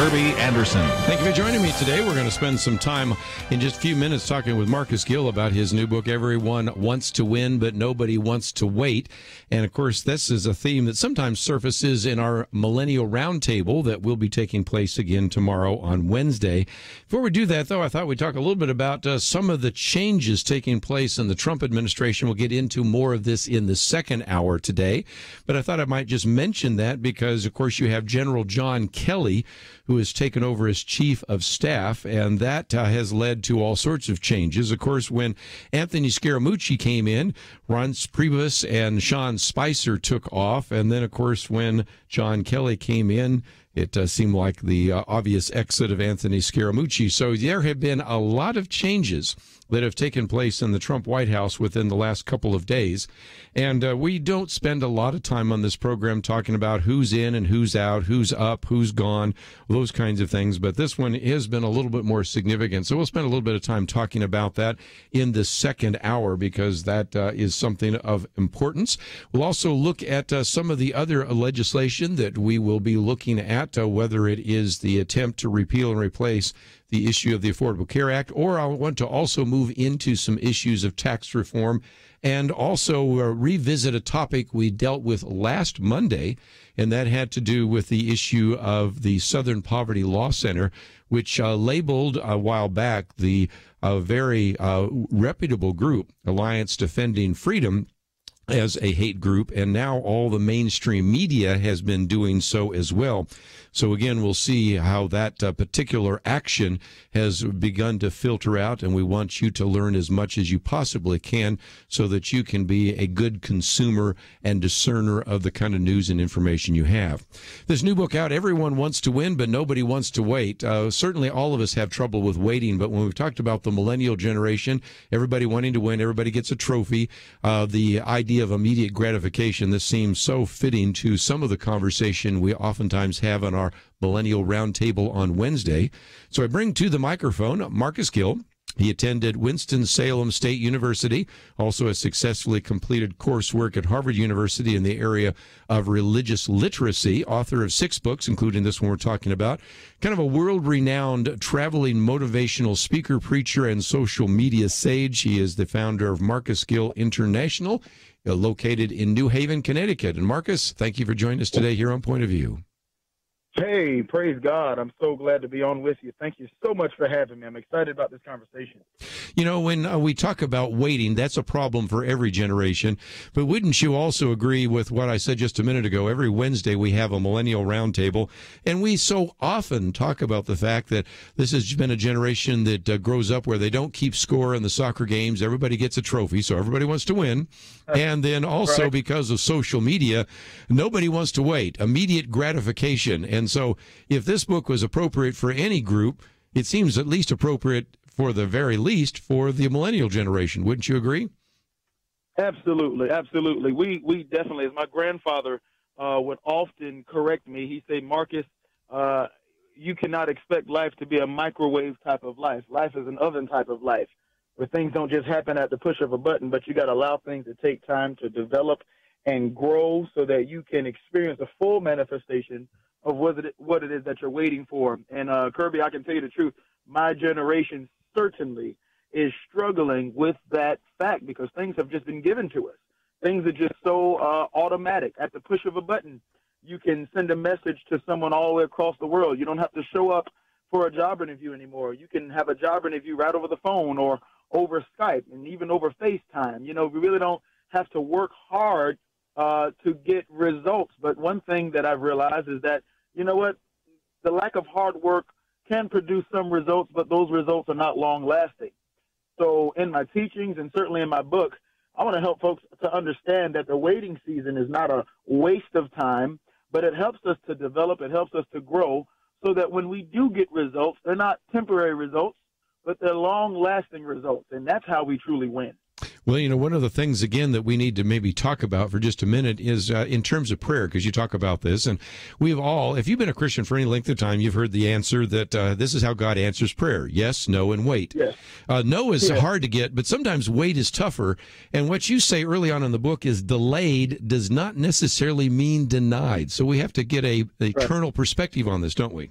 Kerby Anderson. Thank you for joining me today. We're going to spend some time in just a few minutes talking with Marcus Gill about his new book, Everyone Wants to Win, But Nobody Wants to Wait. And, of course, this is a theme that sometimes surfaces in our Millennial Roundtable that will be taking place again tomorrow on Wednesday. Before we do that, though, I thought we'd talk a little bit about some of the changes taking place in the Trump administration. We'll get into more of this in the second hour today. But I thought I might just mention that because, of course, you have General John Kelly, who has taken over as chief of staff, and that has led to all sorts of changes. Of course, when Anthony Scaramucci came in, Ron Priebus and Sean Spicer took off, and then, of course, when John Kelly came in, it seemed like the obvious exit of Anthony Scaramucci. So there have been a lot of changes that have taken place in the Trump White House within the last couple of days. And we don't spend a lot of time on this program talking about who's in and who's out, who's up, who's gone, those kinds of things. But this one has been a little bit more significant. So we'll spend a little bit of time talking about that in the second hour because that is something of importance. We'll also look at some of the other legislation that we will be looking at, whether it is the attempt to repeal and replace the issue of the Affordable Care Act, or I want to also move into some issues of tax reform and also revisit a topic we dealt with last Monday, and that had to do with the issue of the Southern Poverty Law Center, which labeled a while back the very reputable group, Alliance Defending Freedom, as a hate group, and now all the mainstream media has been doing so as well. So again, we'll see how that particular action has begun to filter out, and we want you to learn as much as you possibly can so that you can be a good consumer and discerner of the kind of news and information you have. This new book out, Everyone Wants to Win, But Nobody Wants to Wait. Certainly all of us have trouble with waiting, but when we've talked about the millennial generation, everybody wanting to win, everybody gets a trophy, the idea of immediate gratification, this seems so fitting to some of the conversation we oftentimes have on our Millennial Roundtable on Wednesday. So I bring to the microphone Marcus Gill. He attended Winston-Salem State University, also has successfully completed coursework at Harvard University in the area of religious literacy, author of 6 books, including this one we're talking about, kind of a world-renowned traveling motivational speaker, preacher, and social media sage. He is the founder of Marcus Gill International, located in New Haven, Connecticut. And Marcus, thank you for joining us today here on Point of View. Hey, praise God. I'm so glad to be on with you. Thank you so much for having me. I'm excited about this conversation. You know, when we talk about waiting, that's a problem for every generation. But wouldn't you also agree with what I said just a minute ago? Every Wednesday we have a Millennial Roundtable, and we so often talk about the fact that this has been a generation that grows up where they don't keep score in the soccer games. Everybody gets a trophy, so everybody wants to win. And then also right, because of social media, nobody wants to wait. Immediate gratification. And so if this book was appropriate for any group, it seems at least appropriate for the very least for the millennial generation. Wouldn't you agree? Absolutely. Absolutely. We definitely, as my grandfather would often correct me, he'd say, Marcus, you cannot expect life to be a microwave type of life. Life is an oven type of life, where things don't just happen at the push of a button, but you got to allow things to take time to develop and grow so that you can experience a full manifestation of what it is that you're waiting for. And Kerby, I can tell you the truth, my generation certainly is struggling with that fact because things have just been given to us. Things are just so automatic. At the push of a button, you can send a message to someone all the way across the world. You don't have to show up for a job interview anymore. You can have a job interview right over the phone or over Skype and even over FaceTime. You know, we really don't have to work hard to get results. But one thing that I've realized is that, you know what, the lack of hard work can produce some results, but those results are not long-lasting. So in my teachings and certainly in my book, I want to help folks to understand that the waiting season is not a waste of time, but it helps us to develop, it helps us to grow, so that when we do get results, they're not temporary results, but they're long-lasting results, and that's how we truly win. Well, you know, one of the things, again, that we need to maybe talk about for just a minute is in terms of prayer, because you talk about this. And we've all, if you've been a Christian for any length of time, you've heard the answer that this is how God answers prayer. Yes, no, and wait. Yes. No is hard to get, but sometimes wait is tougher. And what you say early on in the book is delayed does not necessarily mean denied. So we have to get a eternal perspective on this, don't we?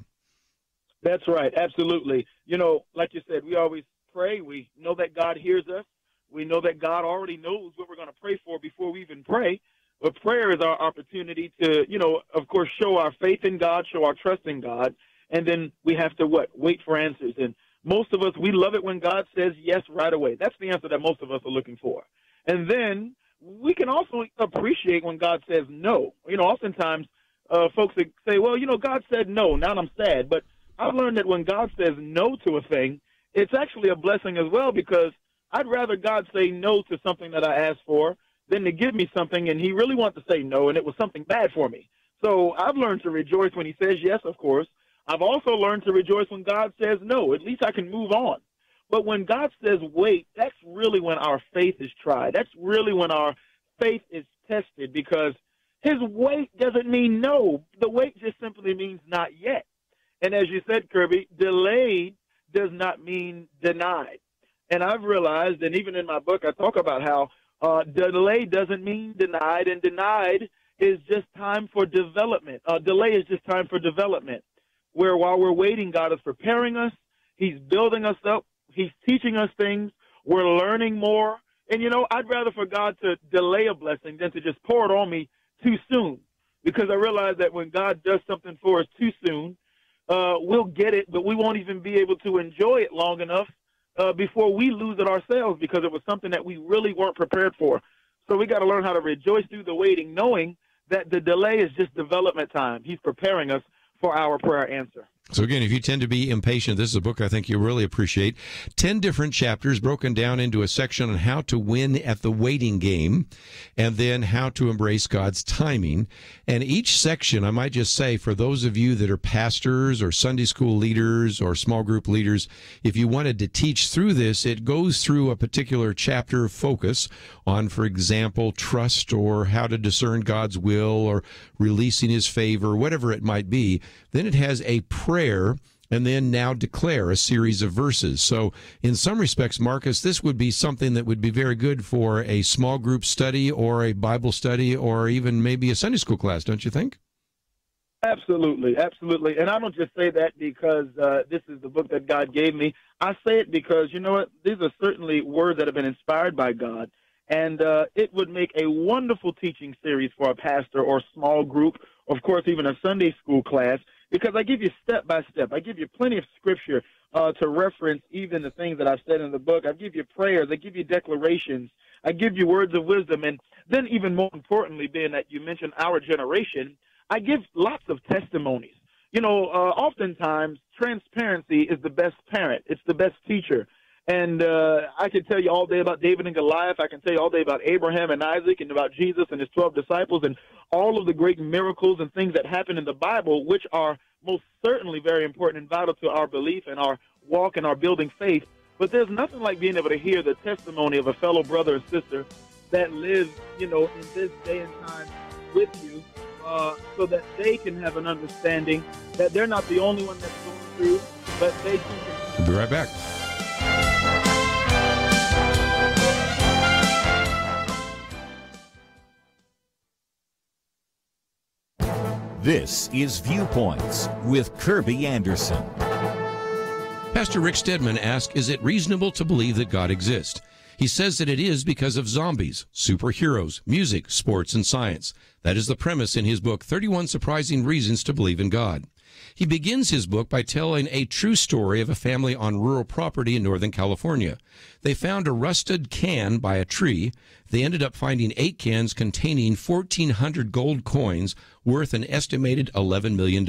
That's right. Absolutely. You know, like you said, we always pray. We know that God hears us. We know that God already knows what we're going to pray for before we even pray. But prayer is our opportunity to, you know, of course, show our faith in God, show our trust in God. And then we have to what? Wait for answers. And most of us, we love it when God says yes right away. That's the answer that most of us are looking for. And then we can also appreciate when God says no. You know, oftentimes folks say, well, you know, God said no. Now I'm sad. But I've learned that when God says no to a thing, it's actually a blessing as well, because I'd rather God say no to something that I asked for than to give me something and he really wanted to say no and it was something bad for me. So I've learned to rejoice when he says yes, of course. I've also learned to rejoice when God says no. At least I can move on. But when God says wait, that's really when our faith is tried. That's really when our faith is tested, because his wait doesn't mean no. The wait just simply means not yet. And as you said, Kerby, delayed does not mean denied. And I've realized, and even in my book, I talk about how delay doesn't mean denied, and denied is just time for development. Delay is just time for development, where while we're waiting, God is preparing us. He's building us up. He's teaching us things. We're learning more. And, you know, I'd rather for God to delay a blessing than to just pour it on me too soon, because I realize that when God does something for us too soon, we'll get it, but we won't even be able to enjoy it long enough before we lose it ourselves, because it was something that we really weren't prepared for. So we got to learn how to rejoice through the waiting, knowing that the delay is just development time. He's preparing us for our prayer answer. So again, if you tend to be impatient, this is a book I think you'll really appreciate. 10 different chapters broken down into a section on how to win at the waiting game, and then how to embrace God's timing. And each section, I might just say, for those of you that are pastors or Sunday school leaders or small group leaders, if you wanted to teach through this, it goes through a particular chapter focus on, for example, trust, or how to discern God's will, or releasing his favor, whatever it might be. Then it has a prayer, and then now declare, a series of verses. So in some respects, Marcus, this would be something that would be very good for a small group study or a Bible study, or even maybe a Sunday school class, don't you think? Absolutely, absolutely. And I don't just say that because this is the book that God gave me. I say it because, you know what, these are certainly words that have been inspired by God. And it would make a wonderful teaching series for a pastor or small group, of course, even a Sunday school class, because I give you step by step. I give you plenty of scripture to reference even the things that I've said in the book. I give you prayers. I give you declarations. I give you words of wisdom. And then even more importantly, being that you mentioned our generation, I give lots of testimonies. You know, oftentimes transparency is the best parent. It's the best teacher. And I can tell you all day about David and Goliath. I can tell you all day about Abraham and Isaac, and about Jesus and his 12 disciples, and all of the great miracles and things that happen in the Bible, which are most certainly very important and vital to our belief and our walk and our building faith. But there's nothing like being able to hear the testimony of a fellow brother or sister that lives, you know, in this day and time with you, so that they can have an understanding that they're not the only one that's going through, but they can. We'll be right back. This is Viewpoints with Kerby Anderson. Pastor Rick Stedman asks, is it reasonable to believe that God exists? He says that it is because of zombies, superheroes, music, sports, and science. That is the premise in his book, 31 Surprising Reasons to Believe in God. He begins his book by telling a true story of a family on rural property in Northern California. They found a rusted can by a tree. They ended up finding 8 cans containing 1,400 gold coins worth an estimated $11 million.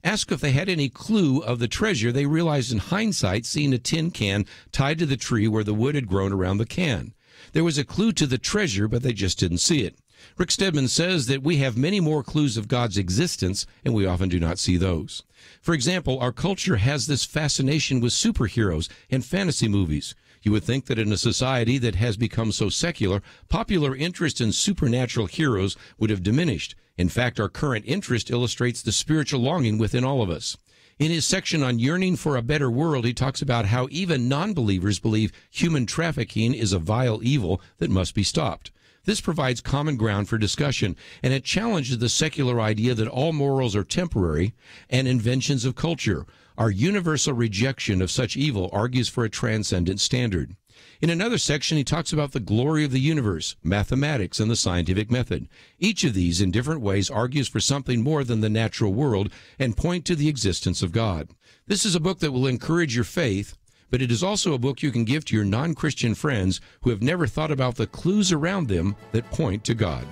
Asked if they had any clue of the treasure, they realized in hindsight, seeing a tin can tied to the tree where the wood had grown around the can. There was a clue to the treasure, but they just didn't see it. Rick Stedman says that we have many more clues of God's existence, and we often do not see those. For example, our culture has this fascination with superheroes and fantasy movies. You would think that in a society that has become so secular, popular interest in supernatural heroes would have diminished. In fact, our current interest illustrates the spiritual longing within all of us. In his section on yearning for a better world, he talks about how even non-believers believe human trafficking is a vile evil that must be stopped. This provides common ground for discussion, and it challenges the secular idea that all morals are temporary and inventions of culture. Our universal rejection of such evil argues for a transcendent standard. In another section, he talks about the glory of the universe, mathematics, and the scientific method. Each of these, in different ways, argues for something more than the natural world and point to the existence of God. This is a book that will encourage your faith, but it is also a book you can give to your non-Christian friends who have never thought about the clues around them that point to God.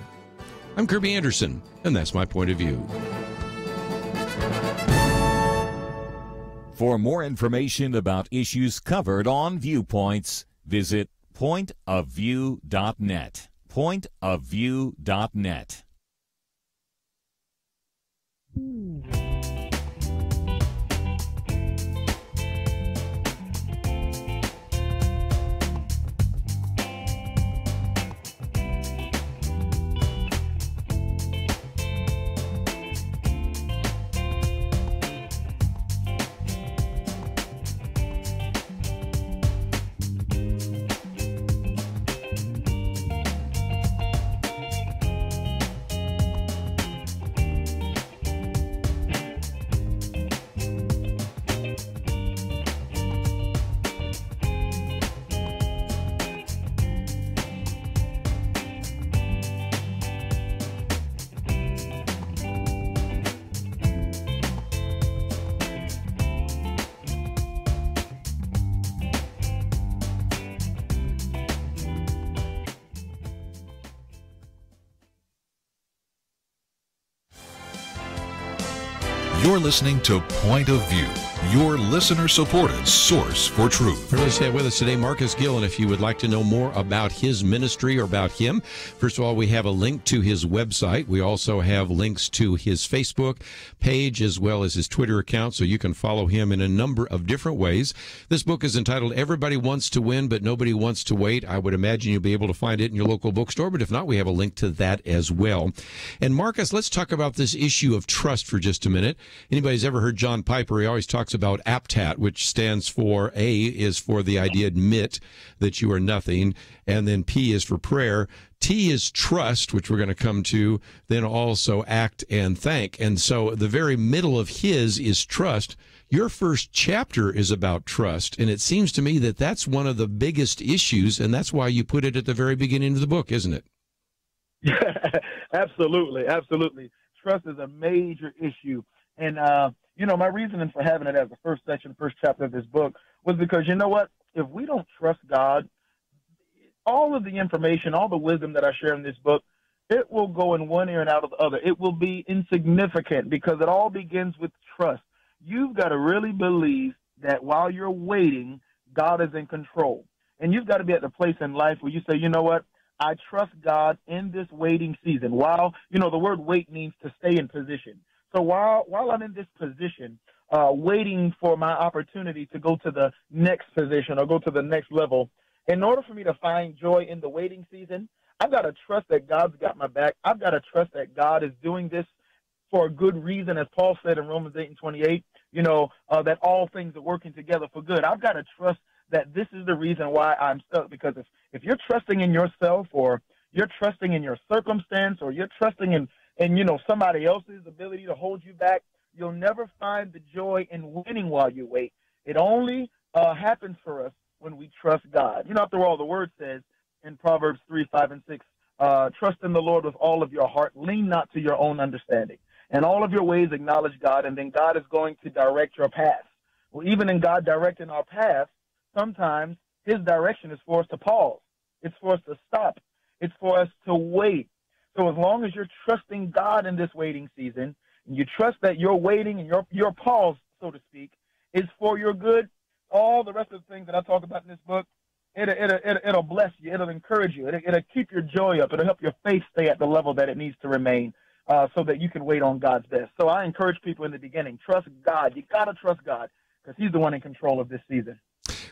I'm Kerby Anderson, and that's my point of view. For more information about issues covered on Viewpoints, visit pointofview.net. Pointofview.net. You're listening to Point of View, your listener-supported source for truth. We're going to have with us today Marcus Gill, and if you would like to know more about his ministry or about him, first of all, we have a link to his website. We also have links to his Facebook page as well as his Twitter account, so you can follow him in a number of different ways. This book is entitled Everybody Wants to Win, but Nobody Wants to Wait. I would imagine you'll be able to find it in your local bookstore, but if not, we have a link to that as well. And Marcus, let's talk about this issue of trust for just a minute. Anybody's ever heard John Piper, he always talks about APTAT, which stands for A is for the idea admit that you are nothing, and then P is for prayer. T is trust, which we're going to come to, then also act and thank. And so the very middle of his is trust. Your first chapter is about trust, and it seems to me that that's one of the biggest issues, and that's why you put it at the very beginning of the book, isn't it? Yeah, absolutely, absolutely. Trust is a major issue. And, my reasoning for having it as the first section, first chapter of this book was because, you know what? If we don't trust God, all of the information, all the wisdom that I share in this book, it will go in one ear and out of the other. It will be insignificant because it all begins with trust. You've got to really believe that while you're waiting, God is in control. And you've got to be at the place in life where you say, you know what? I trust God in this waiting season. While, the word wait means to stay in position. So while I'm in this position, waiting for my opportunity to go to the next position or go to the next level, in order for me to find joy in the waiting season, I've got to trust that God's got my back. I've got to trust that God is doing this for a good reason, as Paul said in Romans 8:28, that all things are working together for good. I've got to trust that this is the reason why I'm stuck, because if you're trusting in yourself or you're trusting in your circumstance or you're trusting in somebody else's ability to hold you back, you'll never find the joy in winning while you wait. It only happens for us when we trust God. After all, the word says in Proverbs 3:5 and 6, trust in the Lord with all of your heart, lean not to your own understanding. And all of your ways acknowledge God, and then God is going to direct your path. Well, even in God directing our path, sometimes his direction is for us to pause. It's for us to stop. It's for us to wait. So as long as you're trusting God in this waiting season, and you trust that your waiting and your pause, so to speak, is for your good, all the rest of the things that I talk about in this book, it'll bless you. It'll encourage you. It'll keep your joy up. It'll help your faith stay at the level that it needs to remain so that you can wait on God's best. So I encourage people in the beginning, trust God. You got to trust God because he's the one in control of this season.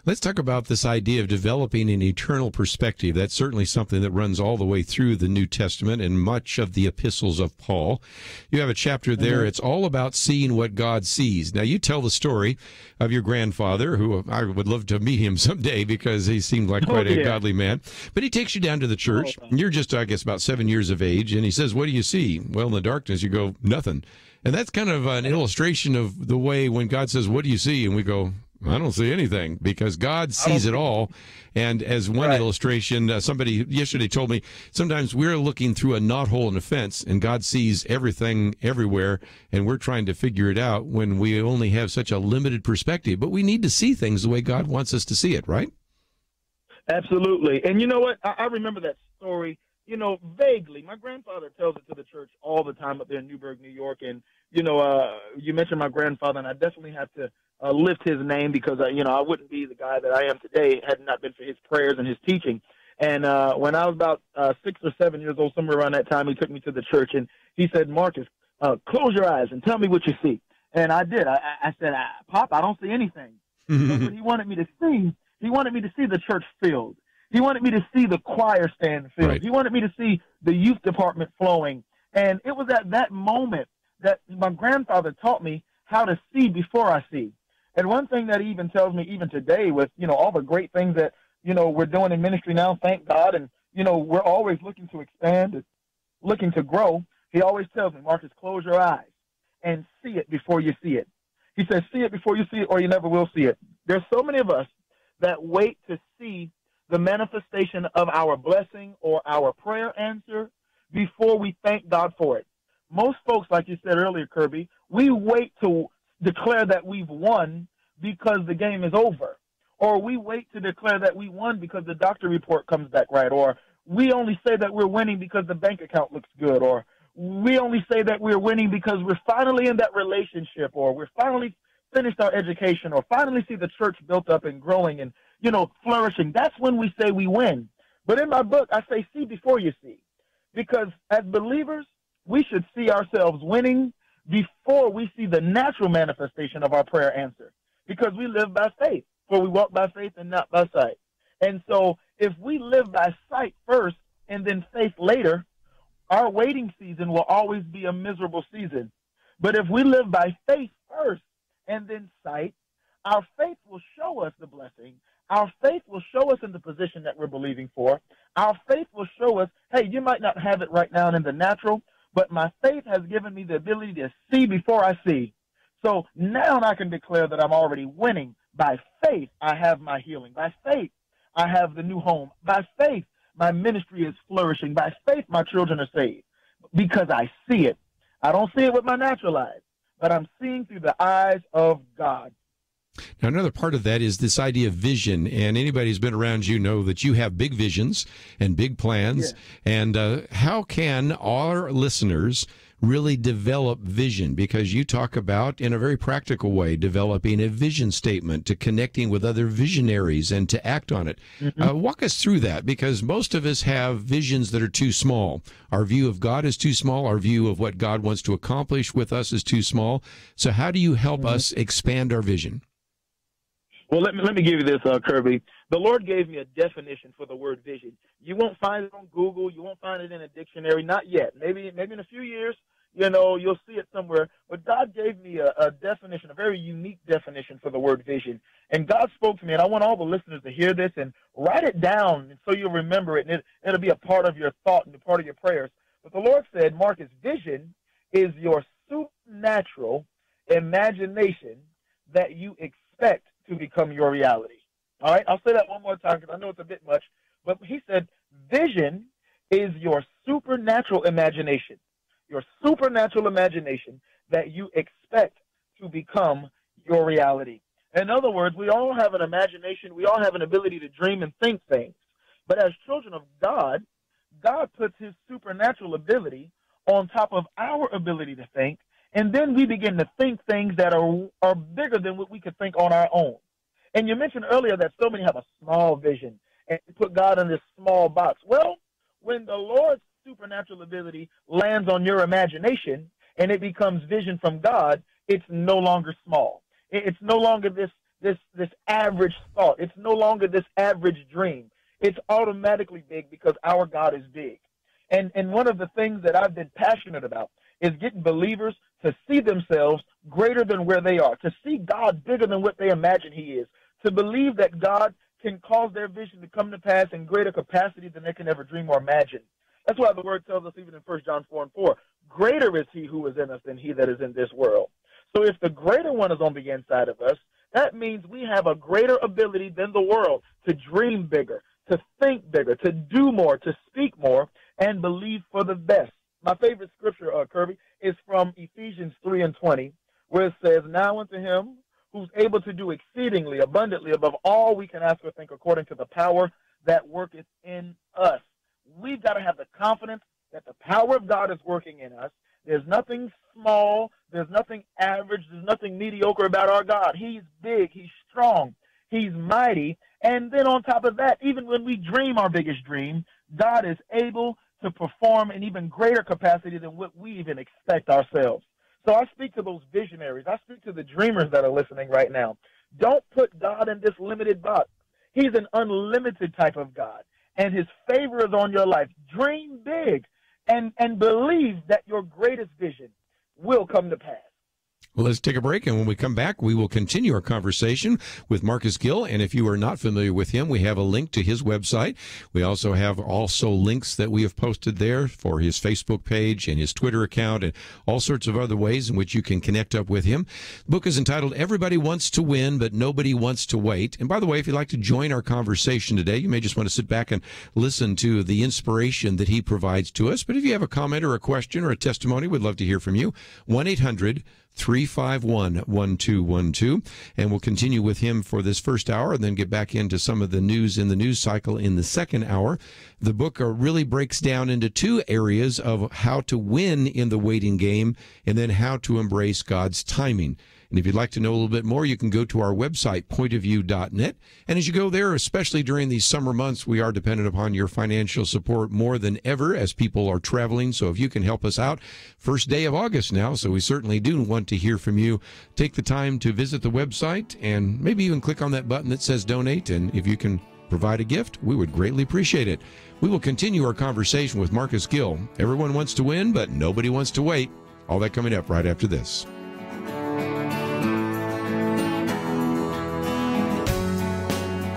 Let's talk about this idea of developing an eternal perspective. That's certainly something that runs all the way through the New Testament and much of the epistles of Paul. You have a chapter there. It's all about seeing what God sees. Now, you tell the story of your grandfather, who I would love to meet him someday because he seemed like quite a godly man. But he takes you down to the church. And you're just, I guess, about 7 years of age. And he says, "What do you see?" "Well, in the darkness," you go, "Nothing." And that's kind of an illustration of the way when God says, "What do you see?" and we go, "I don't see anything," because God sees it all. And as one illustration, somebody yesterday told me, sometimes we're looking through a knothole in a fence, and God sees everything everywhere, and we're trying to figure it out when we only have such a limited perspective. But we need to see things the way God wants us to see it, right? Absolutely. And you know what? I remember that story, vaguely. My grandfather tells it to the church all the time up there in Newburgh, New York. And, you mentioned my grandfather, and I definitely have to lift his name because, I wouldn't be the guy that I am today had it not been for his prayers and his teaching. And when I was about 6 or 7 years old, somewhere around that time, he took me to the church, and he said, "Marcus, close your eyes and tell me what you see." And I did. I said, "Pop, I don't see anything." But what he wanted me to see, he wanted me to see the church filled. He wanted me to see the choir stand filled. Right. He wanted me to see the youth department flowing. And it was at that moment that my grandfather taught me how to see before I see. And one thing that he even tells me even today with, all the great things that, we're doing in ministry now, thank God, and, we're always looking to expand and looking to grow. He always tells me, "Marcus, close your eyes and see it before you see it." He says, "See it before you see it or you never will see it." There's so many of us that wait to see the manifestation of our blessing or our prayer answer before we thank God for it. Most folks, like you said earlier, Kerby, we wait to declare that we've won because the game is over. Or we wait to declare that we won because the doctor report comes back right. Or we only say that we're winning because the bank account looks good. Or we only say that we're winning because we're finally in that relationship. Or we're finally finished our education. Or finally see the church built up and growing and, flourishing. That's when we say we win. But in my book, I say see before you see. Because as believers, we should see ourselves winning before we see the natural manifestation of our prayer answer. Because we live by faith, for we walk by faith and not by sight. And so if we live by sight first and then faith later, our waiting season will always be a miserable season. But if we live by faith first and then sight, our faith will show us the blessing. Our faith will show us in the position that we're believing for. Our faith will show us, hey, you might not have it right now in the natural, but my faith has given me the ability to see before I see. So now I can declare that I'm already winning. By faith, I have my healing. By faith, I have the new home. By faith, my ministry is flourishing. By faith, my children are saved. Because I see it. I don't see it with my natural eyes, but I'm seeing through the eyes of God. Now, another part of that is this idea of vision, and anybody who's been around you know that you have big visions and big plans. Yeah. And how can our listeners really develop vision? Because you talk about, in a very practical way, developing a vision statement, to connecting with other visionaries and to act on it. Mm-hmm. Walk us through that, because most of us have visions that are too small. Our view of God is too small. Our view of what God wants to accomplish with us is too small. So how do you help us expand our vision? Well, let me give you this, Kerby. The Lord gave me a definition for the word vision. You won't find it on Google. You won't find it in a dictionary. Not yet. Maybe in a few years, you'll see it somewhere. But God gave me a definition, a very unique definition for the word vision. And God spoke to me, and I want all the listeners to hear this and write it down so you'll remember it, and it'll be a part of your thought and a part of your prayers. But the Lord said, Marcus, vision is your supernatural imagination that you expect to become your reality. All right, I'll say that one more time because I know it's a bit much. But he said, vision is your supernatural imagination that you expect to become your reality. In other words, we all have an imagination. We all have an ability to dream and think things. But as children of God, God puts his supernatural ability on top of our ability to think. And then we begin to think things that are bigger than what we could think on our own. And you mentioned earlier that so many have a small vision and put God in this small box. Well, when the Lord's supernatural ability lands on your imagination and it becomes vision from God, it's no longer small. It's no longer this this average thought. It's no longer this average dream. It's automatically big because our God is big. And one of the things that I've been passionate about is getting believers to see themselves greater than where they are, to see God bigger than what they imagine he is, to believe that God can cause their vision to come to pass in greater capacity than they can ever dream or imagine. That's why the word tells us even in 1 John 4:4, greater is he who is in us than he that is in this world. So if the greater one is on the inside of us, that means we have a greater ability than the world to dream bigger, to think bigger, to do more, to speak more, and believe for the best. My favorite scripture, Kerby, is from Ephesians 3:20, where it says, now unto him who's able to do exceedingly abundantly above all we can ask or think according to the power that worketh in us. We've got to have the confidence that the power of God is working in us. There's nothing small. There's nothing average. There's nothing mediocre about our God. He's big. He's strong. He's mighty. And then on top of that, even when we dream our biggest dream, God is able to perform in even greater capacity than what we even expect ourselves. So I speak to those visionaries. I speak to the dreamers that are listening right now. Don't put God in this limited box. He's an unlimited type of God, and his favor is on your life. Dream big and believe that your greatest vision will come to pass. Well, let's take a break, and when we come back, we will continue our conversation with Marcus Gill. And if you are not familiar with him, we have a link to his website. We also have links that we have posted there for his Facebook page and his Twitter account and all sorts of other ways in which you can connect up with him. The book is entitled Everybody Wants to Win, but Nobody Wants to Wait. And by the way, if you'd like to join our conversation today, you may just want to sit back and listen to the inspiration that he provides to us. But if you have a comment or a question or a testimony, we'd love to hear from you. 1-800-351-1212, and we'll continue with him for this first hour and then get back into some of the news in the news cycle in the second hour. The book really breaks down into two areas of how to win in the waiting game and then how to embrace God's timing. And if you'd like to know a little bit more, you can go to our website, pointofview.net. And as you go there, especially during these summer months, we are dependent upon your financial support more than ever as people are traveling. So if you can help us out, first day of August now, so we certainly do want to hear from you. Take the time to visit the website and maybe even click on that button that says donate. And if you can provide a gift, we would greatly appreciate it. We will continue our conversation with Marcus Gill. Everyone wants to win, but nobody wants to wait. All that coming up right after this.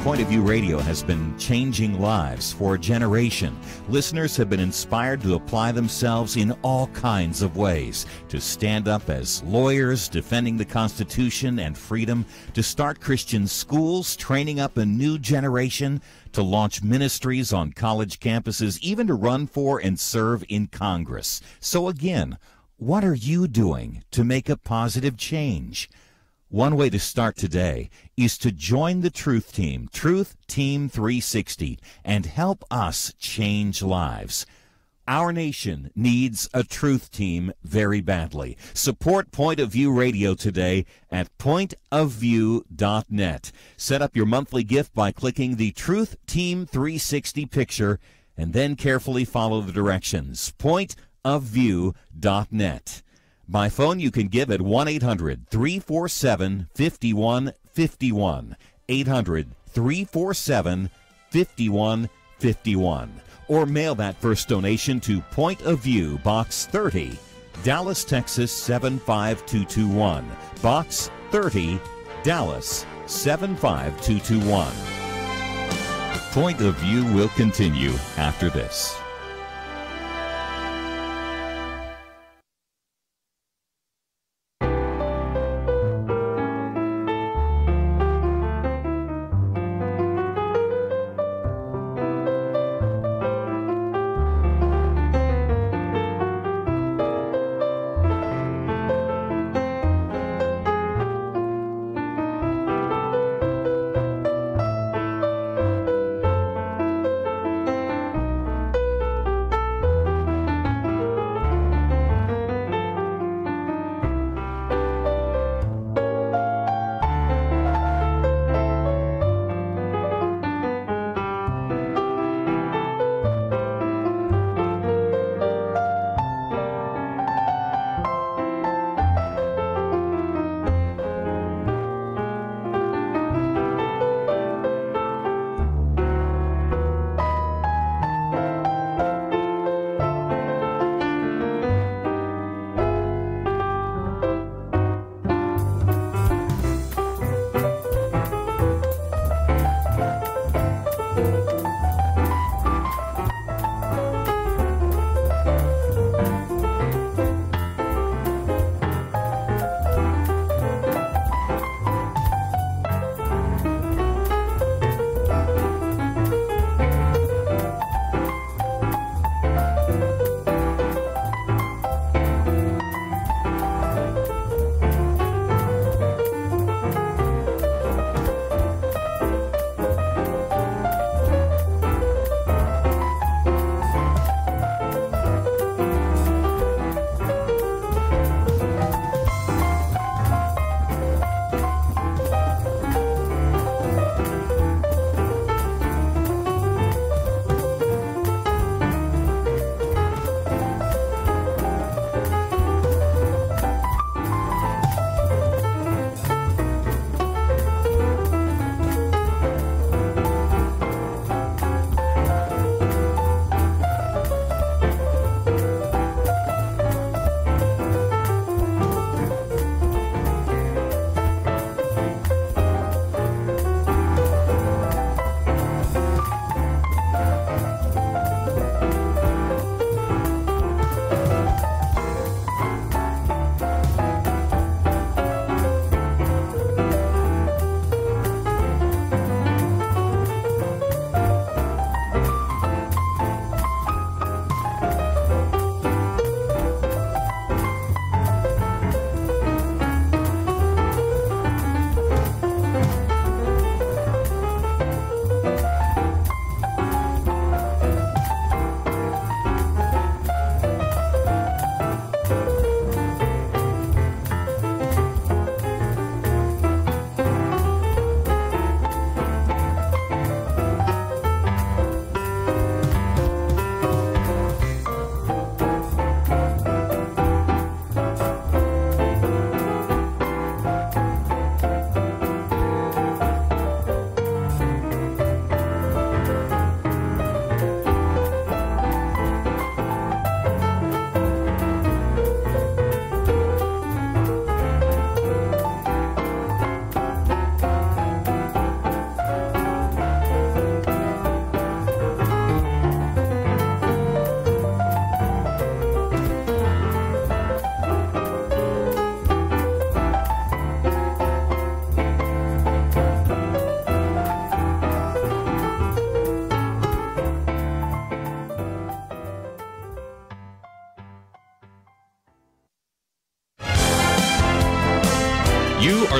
Point of View Radio has been changing lives for a generation. Listeners have been inspired to apply themselves in all kinds of ways, to stand up as lawyers defending the Constitution and freedom, to start Christian schools, training up a new generation, to launch ministries on college campuses, even to run for and serve in Congress. So again, what are you doing to make a positive change? One way to start today is to join the Truth Team, Truth Team 360, and help us change lives. Our nation needs a Truth Team very badly. Support Point of View Radio today at pointofview.net. Set up your monthly gift by clicking the Truth Team 360 picture and then carefully follow the directions. pointofview.net. By phone, you can give at 1-800-347-5151, 800-347-5151, or mail that first donation to Point of View, Box 30, Dallas, Texas 75221, Box 30, Dallas 75221. Point of View will continue after this.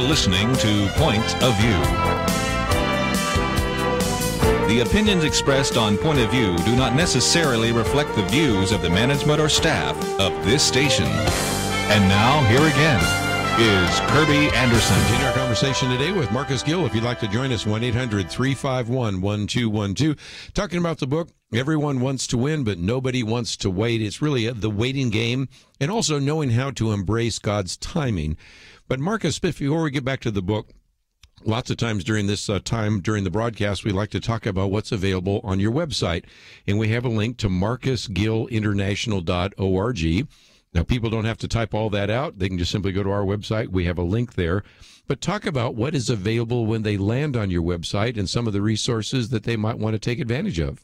You're listening to Point of View. The opinions expressed on Point of View do not necessarily reflect the views of the management or staff of this station. And now, here again is Kerby Anderson. Continue our conversation today with Marcus Gill. If you'd like to join us, 1-800-351-1212. Talking about the book, Everyone Wants to Win, but Nobody Wants to Wait. It's really the waiting game, and also knowing how to embrace God's timing. But Marcus, before we get back to the book, lots of times during this time during the broadcast, we like to talk about what's available on your website. And we have a link to marcusgillinternational.org. Now, people don't have to type all that out. They can just simply go to our website. We have a link there. But talk about what is available when they land on your website and some of the resources that they might want to take advantage of.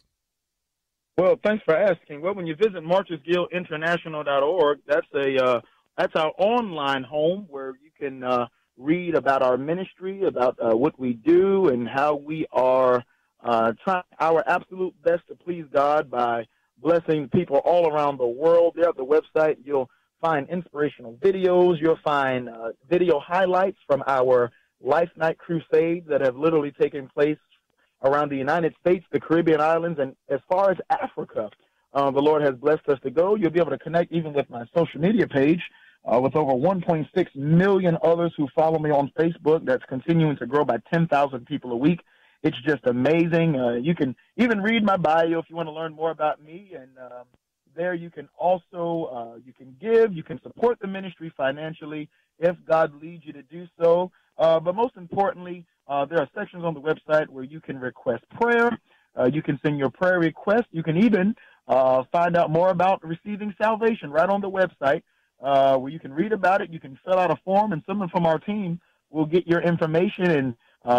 Well, thanks for asking. Well, when you visit marcusgillinternational.org, that's our online home where you can read about our ministry, about what we do, and how we are trying our absolute best to please God by blessing people all around the world. There at the website, you'll find inspirational videos. You'll find video highlights from our Life Night Crusades that have literally taken place around the United States, the Caribbean islands, and as far as Africa, the Lord has blessed us to go. You'll be able to connect even with my social media page with over 1.6 million others who follow me on Facebook. That's continuing to grow by 10,000 people a week. It's just amazing. You can even read my bio if you want to learn more about me. And there you can also you can give, you can support the ministry financially if God leads you to do so. But most importantly, there are sections on the website where you can request prayer. You can send your prayer request. You can even find out more about receiving salvation right on the website where you can read about it. You can fill out a form, and someone from our team will get your information and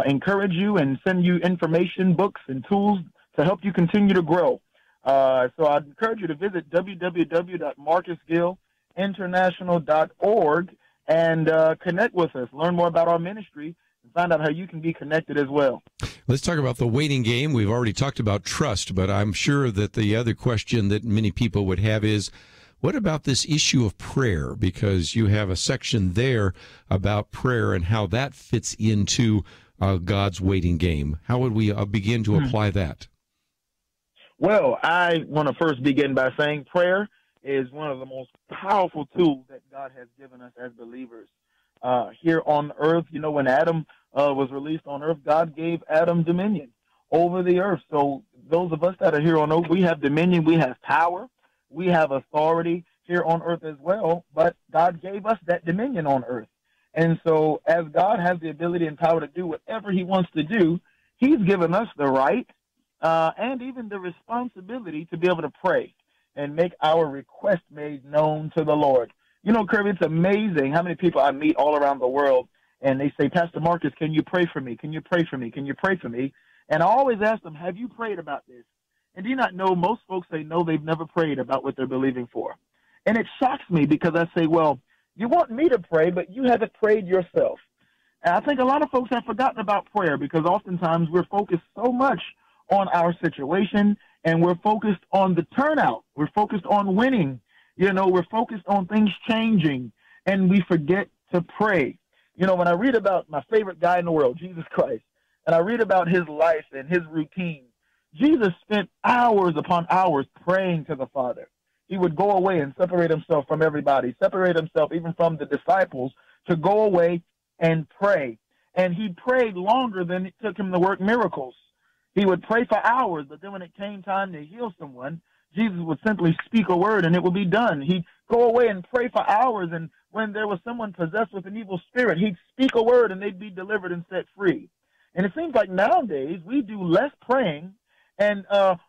encourage you and send you information, books, and tools to help you continue to grow. So I'd encourage you to visit www.marcusgillinternational.org and connect with us, learn more about our ministry, and find out how you can be connected as well. Let's talk about the waiting game. We've already talked about trust, but I'm sure that the other question that many people would have is, what about this issue of prayer? Because you have a section there about prayer and how that fits into God's waiting game. How would we begin to apply that? Well, I want to first begin by saying prayer is one of the most powerful tools that God has given us as believers. Here on earth, you know, when Adam was released on earth, God gave Adam dominion over the earth. So those of us that are here on earth, we have dominion, we have power, we have authority here on earth as well, but God gave us that dominion on earth. And so as God has the ability and power to do whatever he wants to do, he's given us the right and even the responsibility to be able to pray and make our request made known to the Lord. You know, Kerby, it's amazing how many people I meet all around the world, and they say, Pastor Marcus, can you pray for me? Can you pray for me? Can you pray for me? And I always ask them, have you prayed about this? And do you not know, most folks say, no, they've never prayed about what they're believing for. And it shocks me because I say, well, you want me to pray, but you haven't prayed yourself. And I think a lot of folks have forgotten about prayer because oftentimes we're focused so much on our situation and we're focused on the turnout. We're focused on winning. You know, we're focused on things changing, and we forget to pray. You know, when I read about my favorite guy in the world, Jesus Christ, and I read about his life and his routine, Jesus spent hours upon hours praying to the Father. He would go away and separate himself from everybody, separate himself even from the disciples to go away and pray. And he prayed longer than it took him to work miracles. He would pray for hours, but then when it came time to heal someone, Jesus would simply speak a word and it would be done. He'd go away and pray for hours, and when there was someone possessed with an evil spirit, he'd speak a word and they'd be delivered and set free. And it seems like nowadays we do less praying and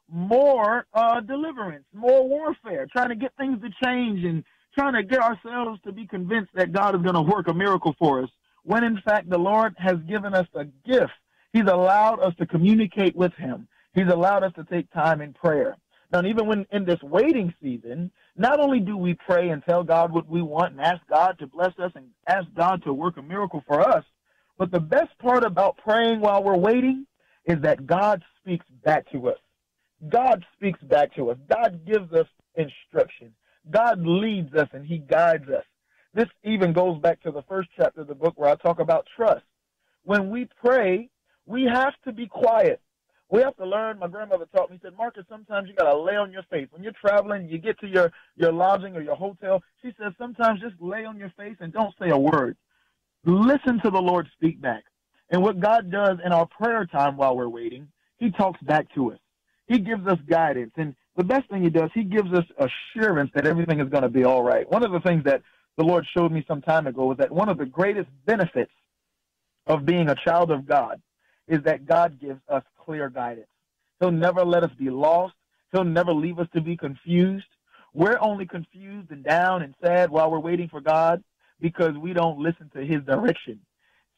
more deliverance, more warfare, trying to get things to change and trying to get ourselves to be convinced that God is going to work a miracle for us, when in fact the Lord has given us a gift. He's allowed us to communicate with him. He's allowed us to take time in prayer. Now, even when in this waiting season, not only do we pray and tell God what we want and ask God to bless us and ask God to work a miracle for us, but the best part about praying while we're waiting is that God speaks back to us. God speaks back to us. God gives us instruction. God leads us and he guides us. This even goes back to the first chapter of the book where I talk about trust. When we pray, we have to be quiet. We have to learn. My grandmother taught me, said, Marcus, sometimes you got to lay on your face. When you're traveling, you get to your lodging or your hotel, she says, sometimes just lay on your face and don't say a word. Listen to the Lord speak back. And what God does in our prayer time while we're waiting, he talks back to us. He gives us guidance. And the best thing he does, he gives us assurance that everything is going to be all right. One of the things that the Lord showed me some time ago was that one of the greatest benefits of being a child of God is that God gives us clear guidance. He'll never let us be lost. He'll never leave us to be confused. We're only confused and down and sad while we're waiting for God because we don't listen to his direction.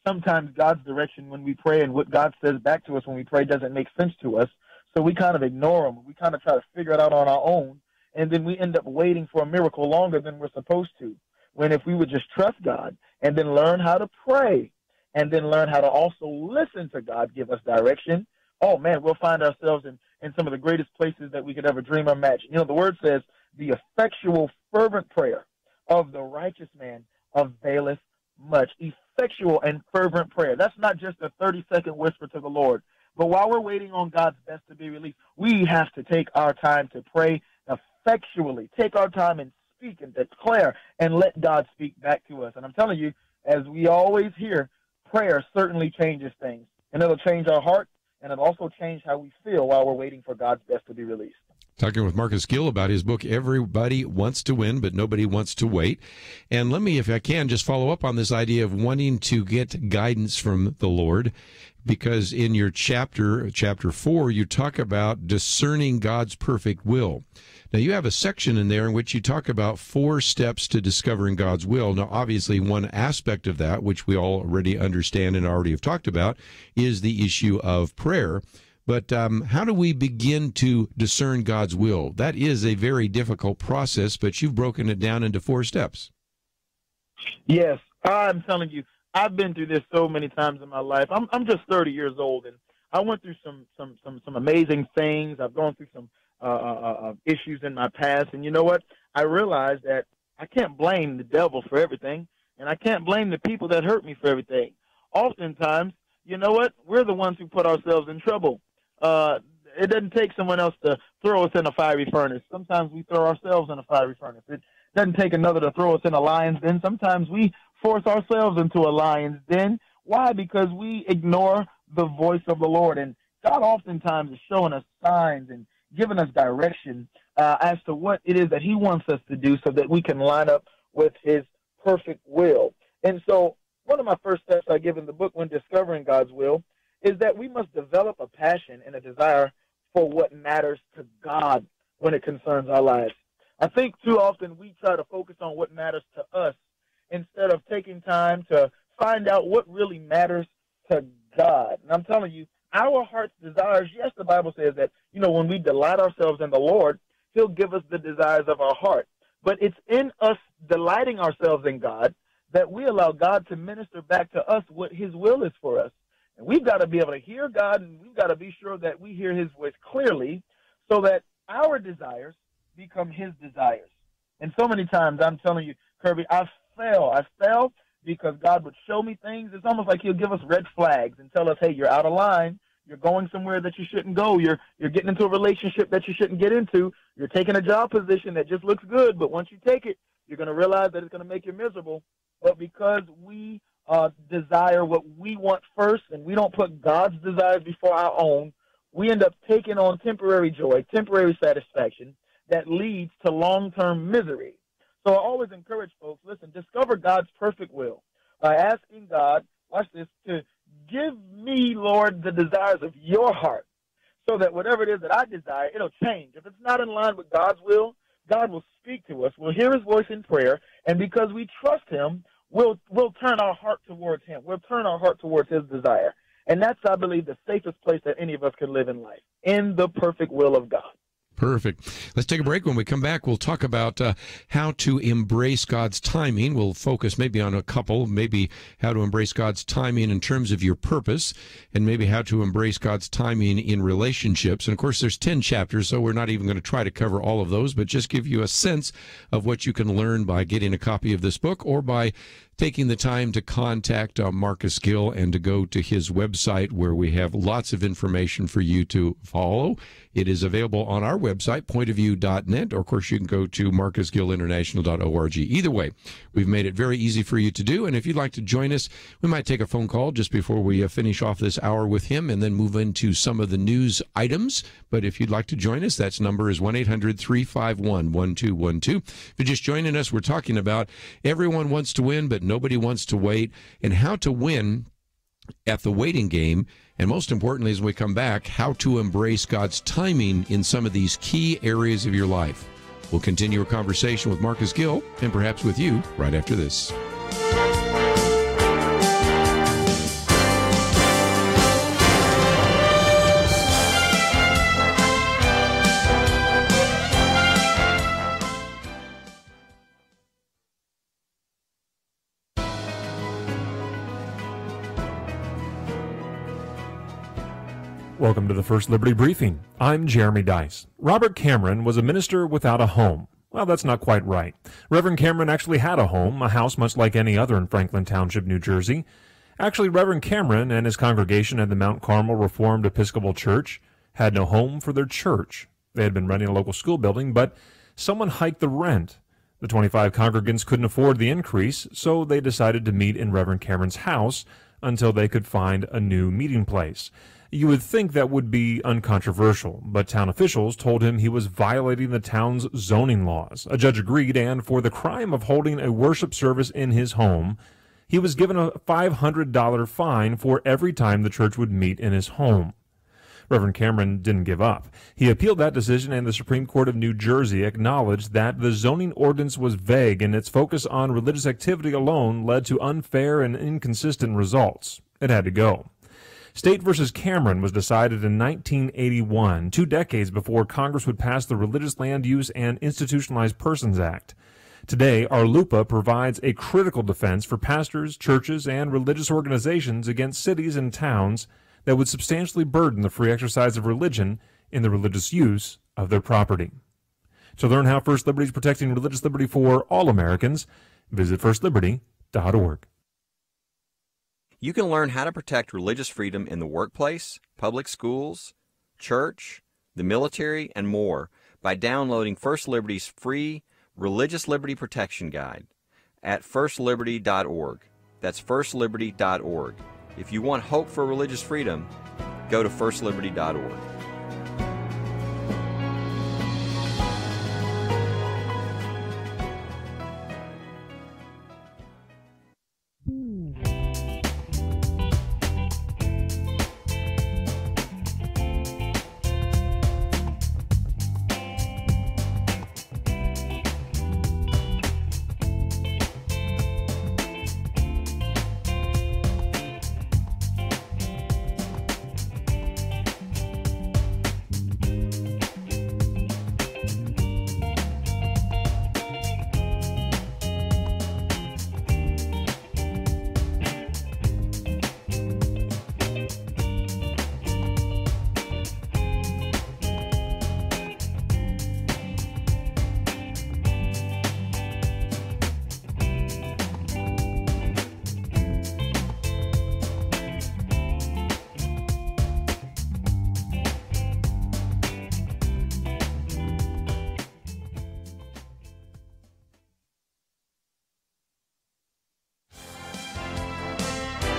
Sometimes God's direction when we pray and what God says back to us when we pray doesn't make sense to us, so we kind of ignore him. We kind of try to figure it out on our own, and then we end up waiting for a miracle longer than we're supposed to. When if we would just trust God and then learn how to pray and then learn how to also listen to God give us direction, oh, man, we'll find ourselves in some of the greatest places that we could ever dream or imagine. You know, the word says, the effectual, fervent prayer of the righteous man availeth much. Effectual and fervent prayer. That's not just a 30-second whisper to the Lord. But while we're waiting on God's best to be released, we have to take our time to pray effectually. Take our time and speak and declare and let God speak back to us. And I'm telling you, as we always hear, prayer certainly changes things. And it'll change our heart, and it'll also change how we feel while we're waiting for God's best to be released. Talking with Marcus Gill about his book, Everybody Wants to Win, but Nobody Wants to Wait. And let me, if I can, just follow up on this idea of wanting to get guidance from the Lord, because in your chapter 4, you talk about discerning God's perfect will. Now, you have a section in there in which you talk about 4 steps to discovering God's will. Now, obviously, one aspect of that, which we all already understand and already have talked about, is the issue of prayer. But how do we begin to discern God's will? That is a very difficult process, but you've broken it down into 4 steps. Yes, I'm telling you, I've been through this so many times in my life. I'm just 30 years old, and I went through some amazing things. I've gone through some issues in my past, and you know what? I realized that I can't blame the devil for everything, and I can't blame the people that hurt me for everything. Oftentimes, you know what? We're the ones who put ourselves in trouble. It doesn't take someone else to throw us in a fiery furnace. Sometimes we throw ourselves in a fiery furnace. It doesn't take another to throw us in a lion's den. Sometimes we force ourselves into a lion's den. Why? Because we ignore the voice of the Lord. And God oftentimes is showing us signs and giving us direction as to what it is that he wants us to do so that we can line up with his perfect will. And so one of my first steps I give in the book when discovering God's will is that we must develop a passion and a desire for what matters to God when it concerns our lives. I think too often we try to focus on what matters to us instead of taking time to find out what really matters to God. And I'm telling you, our heart's desires, yes, the Bible says that, you know, when we delight ourselves in the Lord, he'll give us the desires of our heart. But it's in us delighting ourselves in God that we allow God to minister back to us what his will is for us. And we've got to be able to hear God, and we've got to be sure that we hear his voice clearly so that our desires become his desires. And so many times, I'm telling you, Kerby, I fell because God would show me things. It's almost like he'll give us red flags and tell us, hey, you're out of line. You're going somewhere that you shouldn't go. You're getting into a relationship that you shouldn't get into. You're taking a job position that just looks good, but once you take it, you're going to realize that it's going to make you miserable. But because we desire what we want first and we don't put God's desires before our own, we end up taking on temporary joy, temporary satisfaction that leads to long-term misery. So I always encourage folks, listen, discover God's perfect will by asking God, watch this, to give me, Lord, the desires of your heart so that whatever it is that I desire, it'll change. If it's not in line with God's will, God will speak to us. We'll hear his voice in prayer, and because we trust him, we'll turn our heart towards him. We'll turn our heart towards his desire. And that's, I believe, the safest place that any of us can live in life, in the perfect will of God. Perfect. Let's take a break. When we come back, we'll talk about how to embrace God's timing. We'll focus maybe on a couple, maybe how to embrace God's timing in terms of your purpose, and maybe how to embrace God's timing in relationships. And, of course, there's 10 chapters, so we're not even going to try to cover all of those, but just give you a sense of what you can learn by getting a copy of this book or by taking the time to contact Marcus Gill and to go to his website where we have lots of information for you to follow. It is available on our website, pointofview.net, or of course you can go to marcusgillinternational.org. Either way, we've made it very easy for you to do, and if you'd like to join us, we might take a phone call just before we finish off this hour with him and then move into some of the news items. But if you'd like to join us, that number is 1-800-351-1212. If you're just joining us, we're talking about everyone wants to win, but nobody wants to wait, and how to win at the waiting game, and most importantly, as we come back, how to embrace God's timing in some of these key areas of your life. We'll continue our conversation with Marcus Gill, and perhaps with you, right after this. Welcome to the First Liberty Briefing. I'm Jeremy Dice. Robert Cameron was a minister without a home. Well, that's not quite right. Reverend Cameron actually had a home, a house much like any other in Franklin Township, New Jersey. Actually, Reverend Cameron and his congregation at the Mount Carmel Reformed Episcopal Church had no home for their church. They had been renting a local school building, but someone hiked the rent. The 25 congregants couldn't afford the increase, so they decided to meet in Reverend Cameron's house until they could find a new meeting place. You would think that would be uncontroversial, but town officials told him he was violating the town's zoning laws. A judge agreed, and for the crime of holding a worship service in his home, he was given a $500 fine for every time the church would meet in his home. Reverend Cameron didn't give up. He appealed that decision, and the Supreme Court of New Jersey acknowledged that the zoning ordinance was vague, and its focus on religious activity alone led to unfair and inconsistent results. It had to go. State v. Cameron was decided in 1981, 2 decades before Congress would pass the Religious Land Use and Institutionalized Persons Act. Today, our LUPA provides a critical defense for pastors, churches, and religious organizations against cities and towns that would substantially burden the free exercise of religion in the religious use of their property. To learn how First Liberty is protecting religious liberty for all Americans, visit firstliberty.org. You can learn how to protect religious freedom in the workplace, public schools, church, the military, and more by downloading First Liberty's free Religious Liberty Protection Guide at firstliberty.org. That's firstliberty.org. If you want hope for religious freedom, go to firstliberty.org.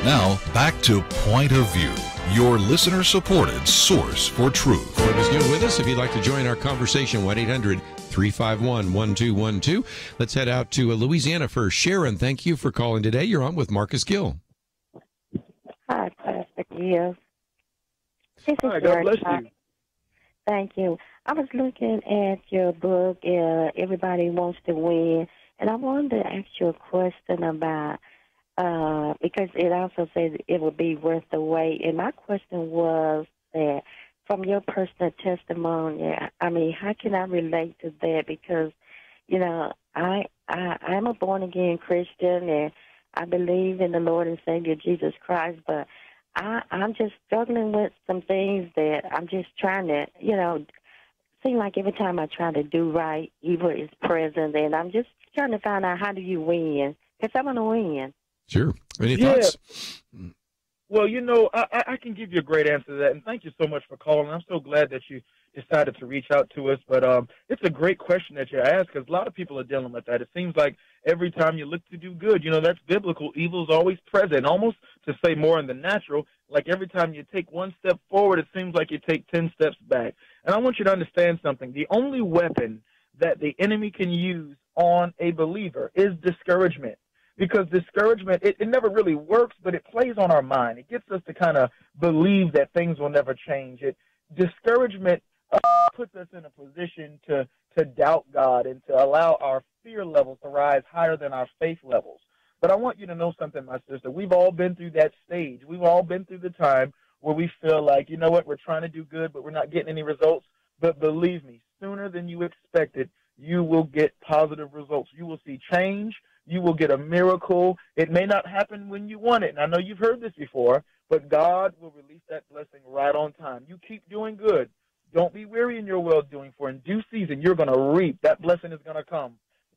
Now, back to Point of View, your listener-supported source for truth. Marcus Gill with us. If you'd like to join our conversation, 1-800-351-1212. Let's head out to Louisiana first. Sharon, thank you for calling today. You're on with Marcus Gill. Hi, Pastor Gill. Hi, God bless you. Thank you. I was looking at your book, Everybody Wants to Win, and I wanted to ask you a question about because it also says it will be worth the wait. And my question was that from your personal testimony, I mean, how can I relate to that? Because, you know, I'm a born-again Christian, and I believe in the Lord and Savior Jesus Christ, but I'm just struggling with some things that I'm just trying to, you know, seem like every time I try to do right, evil is present, and I'm just trying to find out, how do you win? Because I want to win. Sure. Any thoughts? Well, you know, I can give you a great answer to that, and thank you so much for calling. I'm so glad that you decided to reach out to us, but it's a great question that you asked, because a lot of people are dealing with that. It seems like every time you look to do good, you know, that's biblical. Evil is always present, almost to say more in the natural, like every time you take one step forward, it seems like you take 10 steps back. And I want you to understand something. The only weapon that the enemy can use on a believer is discouragement. Because discouragement, it never really works, but it plays on our mind. It gets us to kind of believe that things will never change. Discouragement puts us in a position to doubt God and to allow our fear levels to rise higher than our faith levels. But I want you to know something, my sister. We've all been through that stage. We've all been through the time where we feel like, you know what, we're trying to do good, but we're not getting any results. But believe me, sooner than you expected, you will get positive results. You will see change. You will get a miracle. It may not happen when you want it. And I know you've heard this before, but God will release that blessing right on time. You keep doing good. Don't be weary in your well-doing, for in due season you're going to reap. That blessing is going to come.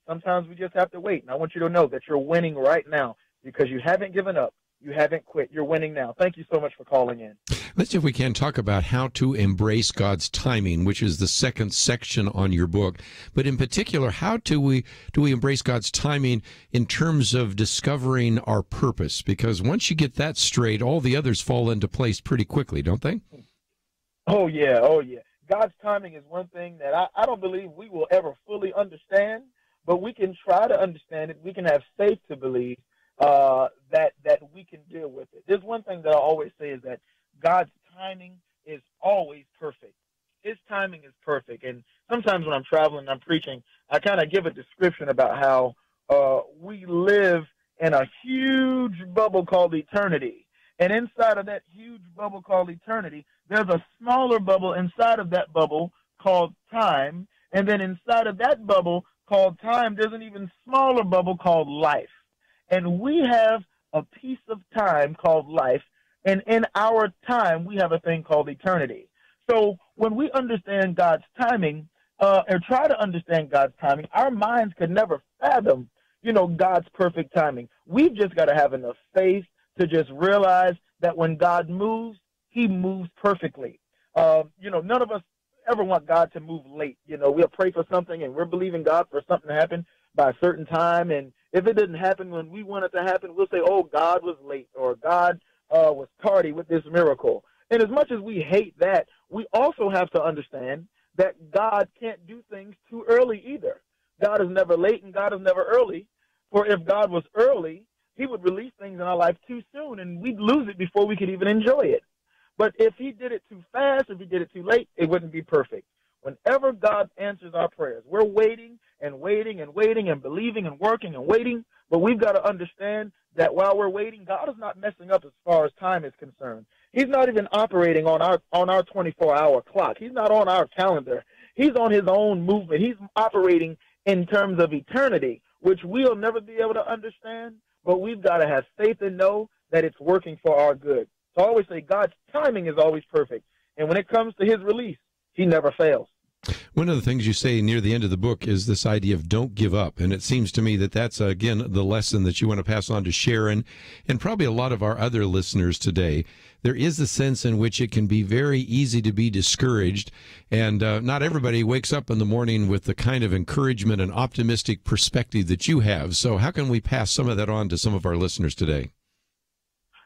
Sometimes we just have to wait. And I want you to know that you're winning right now because you haven't given up. You haven't quit. You're winning now. Thank you so much for calling in. Let's see if we can talk about how to embrace God's timing, which is the second section on your book. But in particular, how do we embrace God's timing in terms of discovering our purpose? Because once you get that straight, all the others fall into place pretty quickly, don't they? Oh, yeah. Oh, yeah. God's timing is one thing that I don't believe we will ever fully understand, but we can try to understand it. We can have faith to believe that we can deal with it. There's one thing that I always say is that God's timing is always perfect. His timing is perfect. And sometimes when I'm traveling and I'm preaching, I kind of give a description about how we live in a huge bubble called eternity. And inside of that huge bubble called eternity, there's a smaller bubble inside of that bubble called time. And then inside of that bubble called time, there's an even smaller bubble called life. And we have a piece of time called life, and in our time, we have a thing called eternity. So when we understand God's timing, or try to understand God's timing, our minds could never fathom, you know, God's perfect timing. We've just got to have enough faith to just realize that when God moves, he moves perfectly. You know, none of us ever want God to move late. You know, we'll pray for something, and we're believing God for something to happen by a certain time, and if it didn't happen when we want it to happen, we'll say, oh, God was late, or God was tardy with this miracle. And as much as we hate that, we also have to understand that God can't do things too early either. God is never late, and God is never early. For if God was early, he would release things in our life too soon, and we'd lose it before we could even enjoy it. But if he did it too fast, if he did it too late, it wouldn't be perfect. Whenever God answers our prayers, we're waiting and waiting and waiting and believing and working and waiting, but we've got to understand that while we're waiting, God is not messing up as far as time is concerned. He's not even operating on our 24-hour clock. He's not on our calendar. He's on his own movement. He's operating in terms of eternity, which we'll never be able to understand, but we've got to have faith and know that it's working for our good. So I always say God's timing is always perfect, and when it comes to his release, he never fails. One of the things you say near the end of the book is this idea of don't give up. And it seems to me that that's, again, the lesson that you want to pass on to Sharon and probably a lot of our other listeners today. There is a sense in which it can be very easy to be discouraged. And not everybody wakes up in the morning with the kind of encouragement and optimistic perspective that you have. So how can we pass some of that on to some of our listeners today?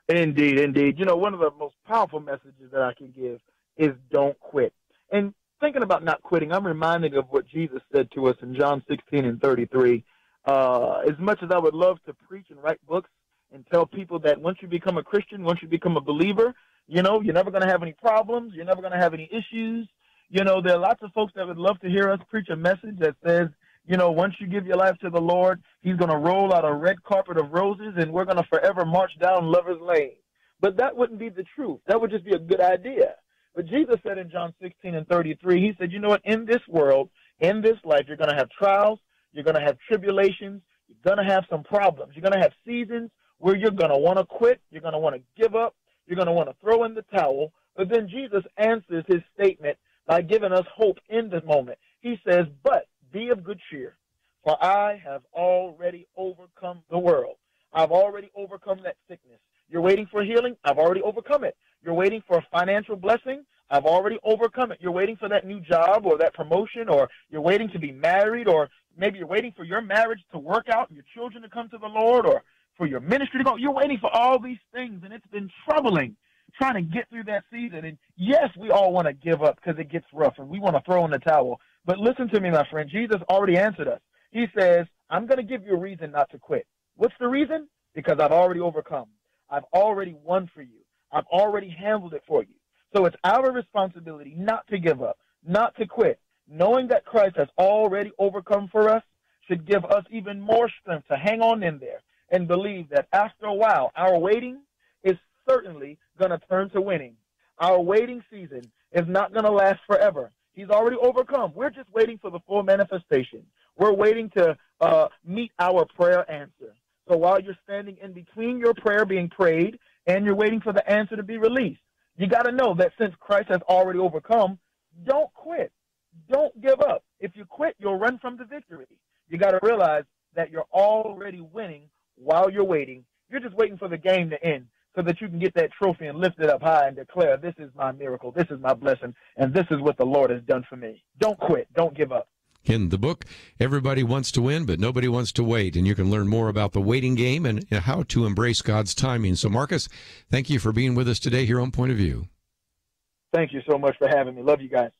Indeed, indeed. You know, one of the most powerful messages that I can give is don't quit. And thinking about not quitting, I'm reminded of what Jesus said to us in John 16:33. As much as I would love to preach and write books and tell people that once you become a Christian, once you become a believer, you know, you're never going to have any problems. You're never going to have any issues. You know, there are lots of folks that would love to hear us preach a message that says, you know, once you give your life to the Lord, he's going to roll out a red carpet of roses and we're going to forever march down Lover's Lane. But that wouldn't be the truth. That would just be a good idea. But Jesus said in John 16:33, he said, you know what, in this world, in this life, you're going to have trials, you're going to have tribulations, you're going to have some problems. You're going to have seasons where you're going to want to quit, you're going to want to give up, you're going to want to throw in the towel. But then Jesus answers his statement by giving us hope in the moment. He says, but be of good cheer, for I have already overcome the world. I've already overcome that sickness. You're waiting for healing? I've already overcome it. You're waiting for a financial blessing? I've already overcome it. You're waiting for that new job or that promotion, or you're waiting to be married, or maybe you're waiting for your marriage to work out and your children to come to the Lord, or for your ministry to go. You're waiting for all these things, and it's been troubling trying to get through that season. And yes, we all want to give up because it gets rough and we want to throw in the towel. But listen to me, my friend. Jesus already answered us. He says, I'm going to give you a reason not to quit. What's the reason? Because I've already overcome. I've already won for you. I've already handled it for you. So it's our responsibility not to give up, not to quit. Knowing that Christ has already overcome for us should give us even more strength to hang on in there and believe that after a while, our waiting is certainly going to turn to winning. Our waiting season is not going to last forever. He's already overcome. We're just waiting for the full manifestation. We're waiting to meet our prayer answer. So while you're standing in between your prayer being prayed and you're waiting for the answer to be released, you got to know that since Christ has already overcome, don't quit. Don't give up. If you quit, you'll run from the victory. You got to realize that you're already winning while you're waiting. You're just waiting for the game to end so that you can get that trophy and lift it up high and declare, this is my miracle, this is my blessing, and this is what the Lord has done for me. Don't quit. Don't give up. In the book, everybody wants to win, but nobody wants to wait. And you can learn more about the waiting game and how to embrace God's timing. So, Marcus, thank you for being with us today here on Point of View. Thank you so much for having me. Love you guys.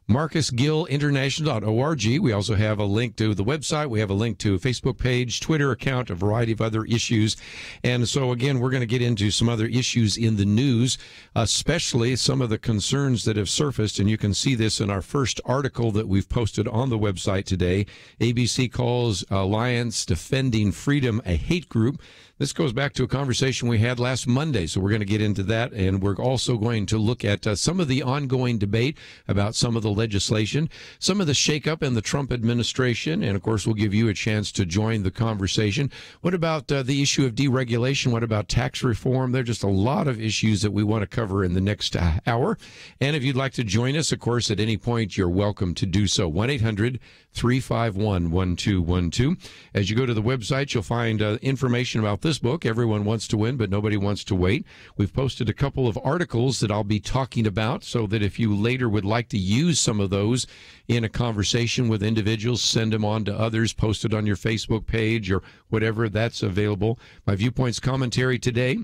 MarcusGillInternational.org. We also have a link to the website. We have a link to a Facebook page, Twitter account, a variety of other issues. And so, again, we're going to get into some other issues in the news, especially some of the concerns that have surfaced. And you can see this in our first article that we've posted on the website today. ABC calls Alliance Defending Freedom a hate group. This goes back to a conversation we had last Monday, so we're going to get into that, and we're also going to look at some of the ongoing debate about some of the legislation, some of the shakeup in the Trump administration, and, of course, we'll give you a chance to join the conversation. What about the issue of deregulation? What about tax reform? There are just a lot of issues that we want to cover in the next hour, and if you'd like to join us, of course, at any point, you're welcome to do so. 1-800-351-1212. As you go to the website, you'll find information about this book, Everyone Wants to Win, but Nobody Wants to Wait. We've posted a couple of articles that I'll be talking about so that if you later would like to use some of those in a conversation with individuals, send them on to others, post it on your Facebook page or whatever, that's available. My Viewpoints commentary today,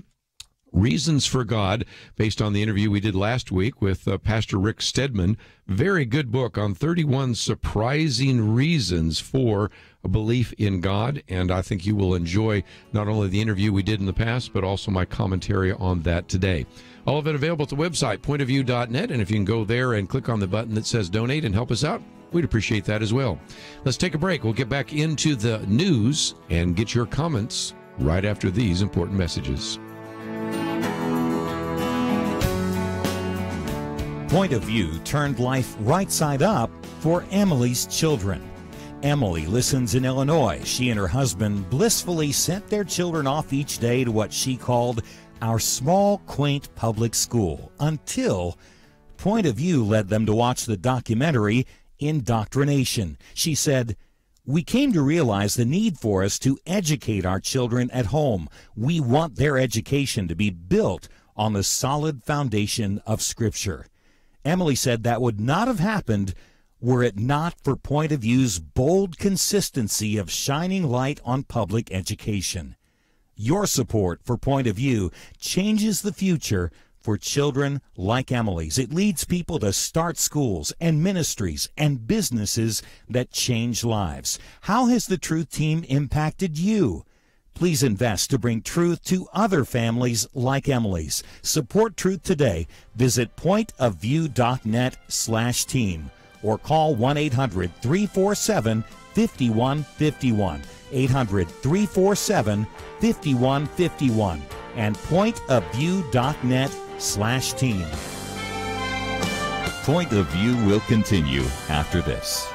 Reasons for God, based on the interview we did last week with Pastor Rick Stedman. Very good book on 31 surprising reasons for a belief in God, and I think you will enjoy not only the interview we did in the past, but also my commentary on that today. All of it available at the website, pointofview.net, and if you can go there and click on the button that says donate and help us out, we'd appreciate that as well. Let's take a break. We'll get back into the news and get your comments right after these important messages. Point of View turned life right side up for Emily's children. Emily listens in Illinois. She and her husband blissfully sent their children off each day to what she called our small, quaint public school until Point of View led them to watch the documentary Indoctrination. She said, "We came to realize the need for us to educate our children at home. We want their education to be built on the solid foundation of Scripture." Emily said that would not have happened were it not for Point of View's bold consistency of shining light on public education. Your support for Point of View changes the future for children like Emily's. It leads people to start schools and ministries and businesses that change lives. How has the Truth Team impacted you? Please invest to bring truth to other families like Emily's. Support Truth today. Visit pointofview.net/team or call 1-800-347-5151. 800-347-5151 and pointofview.net/team. Point of View will continue after this.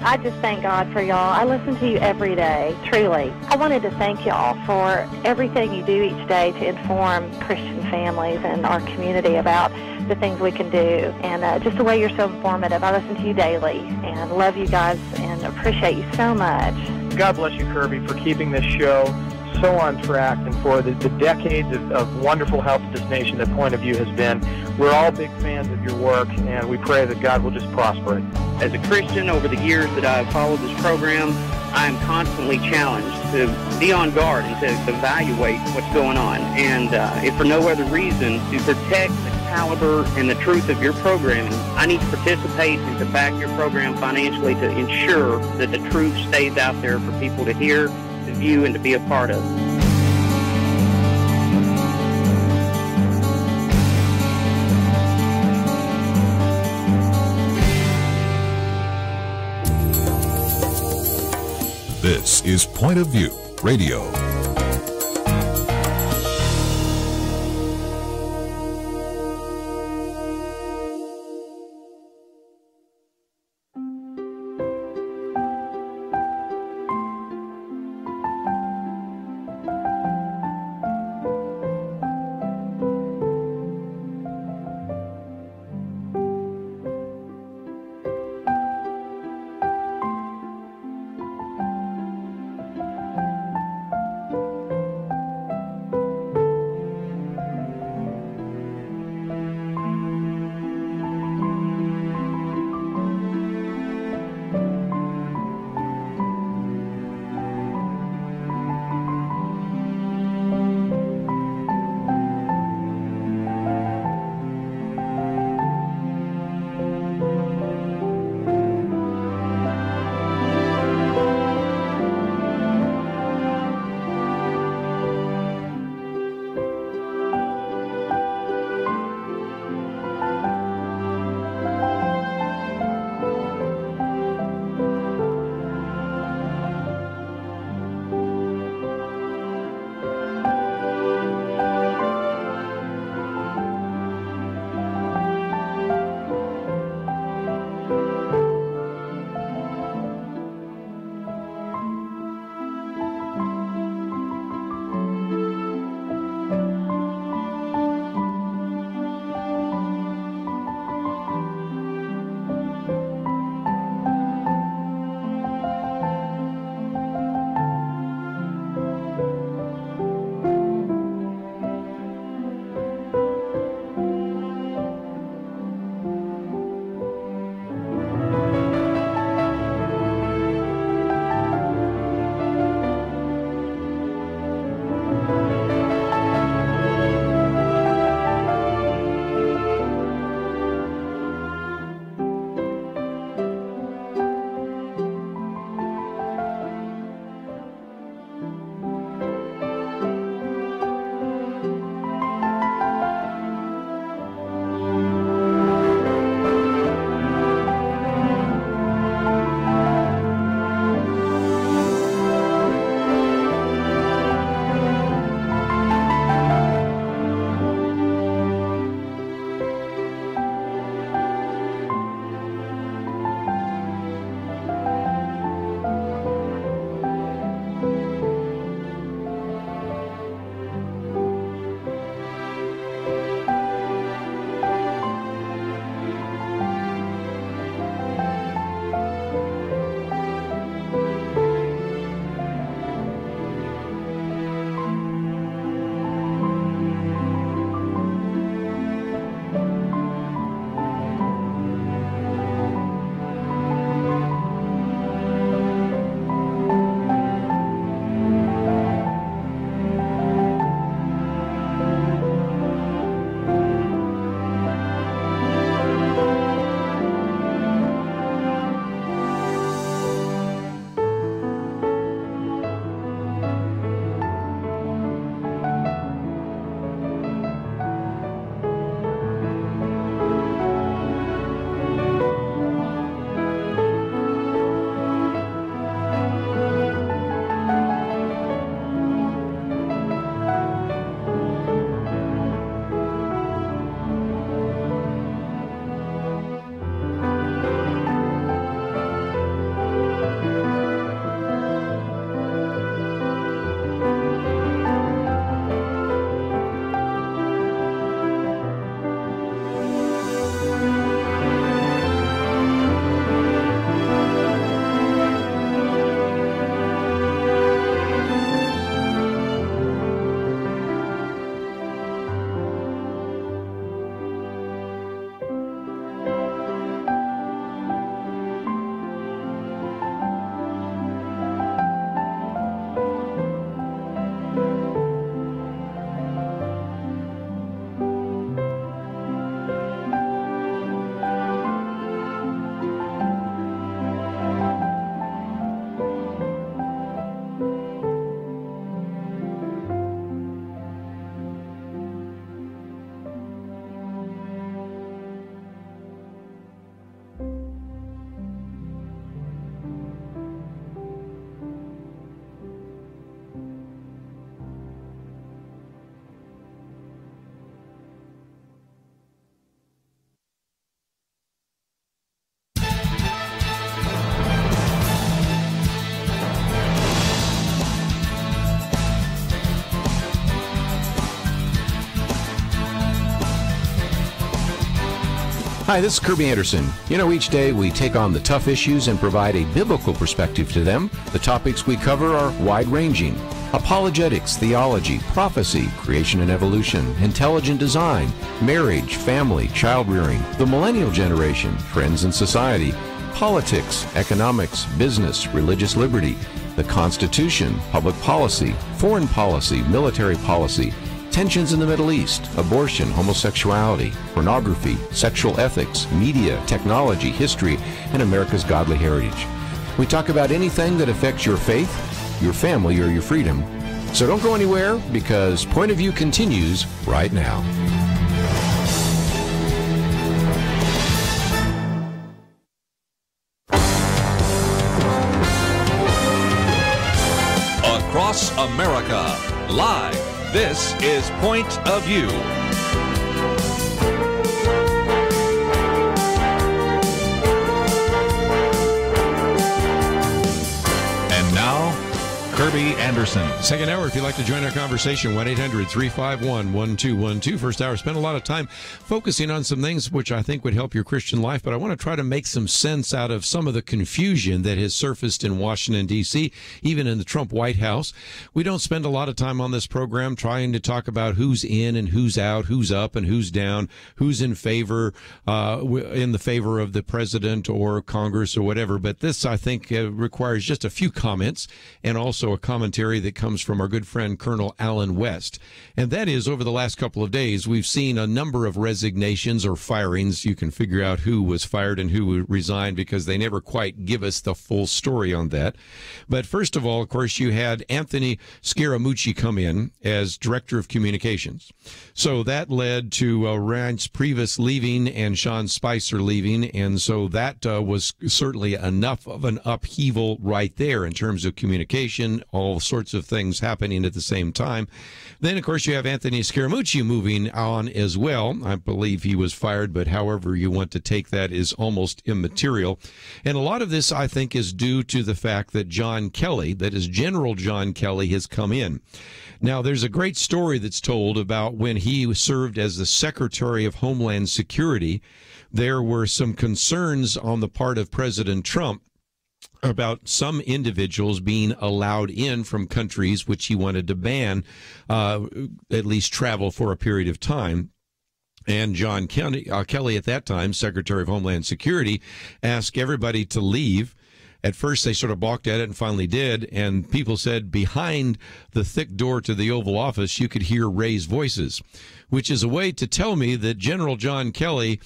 I just thank God for y'all. I listen to you every day, truly. I wanted to thank y'all for everything you do each day to inform Christian families and our community about the things we can do, and just the way you're so informative. I listen to you daily and love you guys and appreciate you so much. God bless you, Kerby, for keeping this show so on track and for the decades of wonderful help to this nation that Point of View has been. We're all big fans of your work, and we pray that God will just prosper it. As a Christian, over the years that I've followed this program, I am constantly challenged to be on guard and to evaluate what's going on. And if for no other reason, to protect the caliber and the truth of your programming, I need to participate and to back your program financially to ensure that the truth stays out there for people to hear, to view, and to be a part of. This is Point of View Radio. Hi, this is Kerby Anderson. You know, each day we take on the tough issues and provide a biblical perspective to them. The topics we cover are wide-ranging. Apologetics, theology, prophecy, creation and evolution, intelligent design, marriage, family, child-rearing, the millennial generation, trends in society, politics, economics, business, religious liberty, the Constitution, public policy, foreign policy, military policy, tensions in the Middle East, abortion, homosexuality, pornography, sexual ethics, media, technology, history, and America's godly heritage. We talk about anything that affects your faith, your family, or your freedom. So don't go anywhere, because Point of View continues right now. Across America, live. This is Point of View. And now, Kerby Anderson. Second hour, if you'd like to join our conversation, 1-800-351-1212. First hour, spent a lot of time focusing on some things which I think would help your Christian life, but I want to try to make some sense out of some of the confusion that has surfaced in Washington, D.C., even in the Trump White House. We don't spend a lot of time on this program trying to talk about who's in and who's out, who's up and who's down, who's in favor, in the favor of the president or Congress or whatever, but this, I think, requires just a few comments and also a commentary that comes from our good friend Colonel Alan West. And that is, over the last couple of days, we've seen a number of resignations or firings. You can figure out who was fired and who resigned because they never quite give us the full story on that. But first of all, of course, you had Anthony Scaramucci come in as Director of Communications. So that led to Reince Priebus leaving and Sean Spicer leaving. And so that was certainly enough of an upheaval right there in terms of communication, all sorts of things happening at the same time. Then, of course, you have Anthony Scaramucci moving on as well. I believe he was fired, but however you want to take that is almost immaterial. And a lot of this, I think, is due to the fact that John Kelly, that is General John Kelly, has come in. Now, there's a great story that's told about when he served as the Secretary of Homeland Security. There were some concerns on the part of President Trump about some individuals being allowed in from countries which he wanted to ban, at least travel for a period of time. And John Kelly, at that time, Secretary of Homeland Security, asked everybody to leave. At first, they sort of balked at it and finally did. And people said behind the thick door to the Oval Office, you could hear raised voices, which is a way to tell me that General John Kelly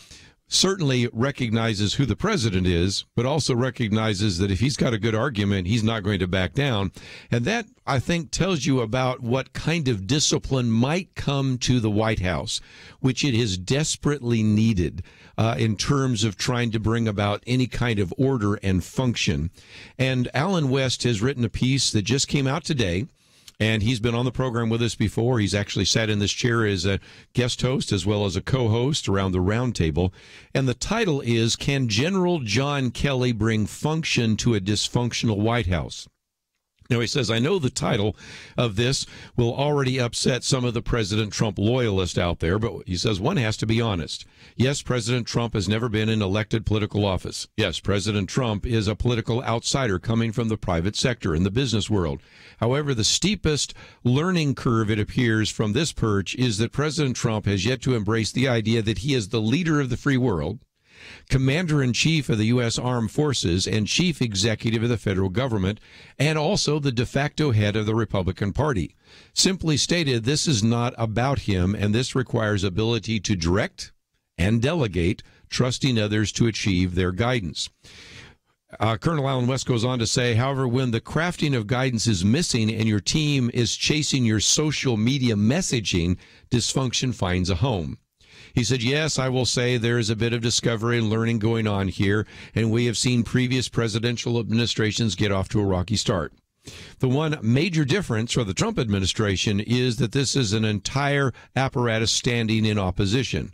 certainly recognizes who the president is, but also recognizes that if he's got a good argument, he's not going to back down. And that, I think, tells you about what kind of discipline might come to the White House, which it is desperately needed in terms of trying to bring about any kind of order and function. And Alan West has written a piece that just came out today. And he's been on the program with us before. He's actually sat in this chair as a guest host as well as a co-host around the round table. And the title is, Can General John Kelly Bring Function to a Dysfunctional White House? Now, he says, I know the title of this will already upset some of the President Trump loyalists out there, but he says one has to be honest. Yes, President Trump has never been in elected political office. Yes, President Trump is a political outsider coming from the private sector in the business world. However, the steepest learning curve, it appears, from this perch is that President Trump has yet to embrace the idea that he is the leader of the free world, Commander-in-Chief of the U.S. Armed Forces, and Chief Executive of the federal government, and also the de facto head of the Republican Party. Simply stated, this is not about him, and this requires ability to direct and delegate, trusting others to achieve their guidance. Colonel Alan West goes on to say, however, when the crafting of guidance is missing and your team is chasing your social media messaging, dysfunction finds a home. He said, yes, I will say there is a bit of discovery and learning going on here, and we have seen previous presidential administrations get off to a rocky start. The one major difference for the Trump administration is that this is an entire apparatus standing in opposition.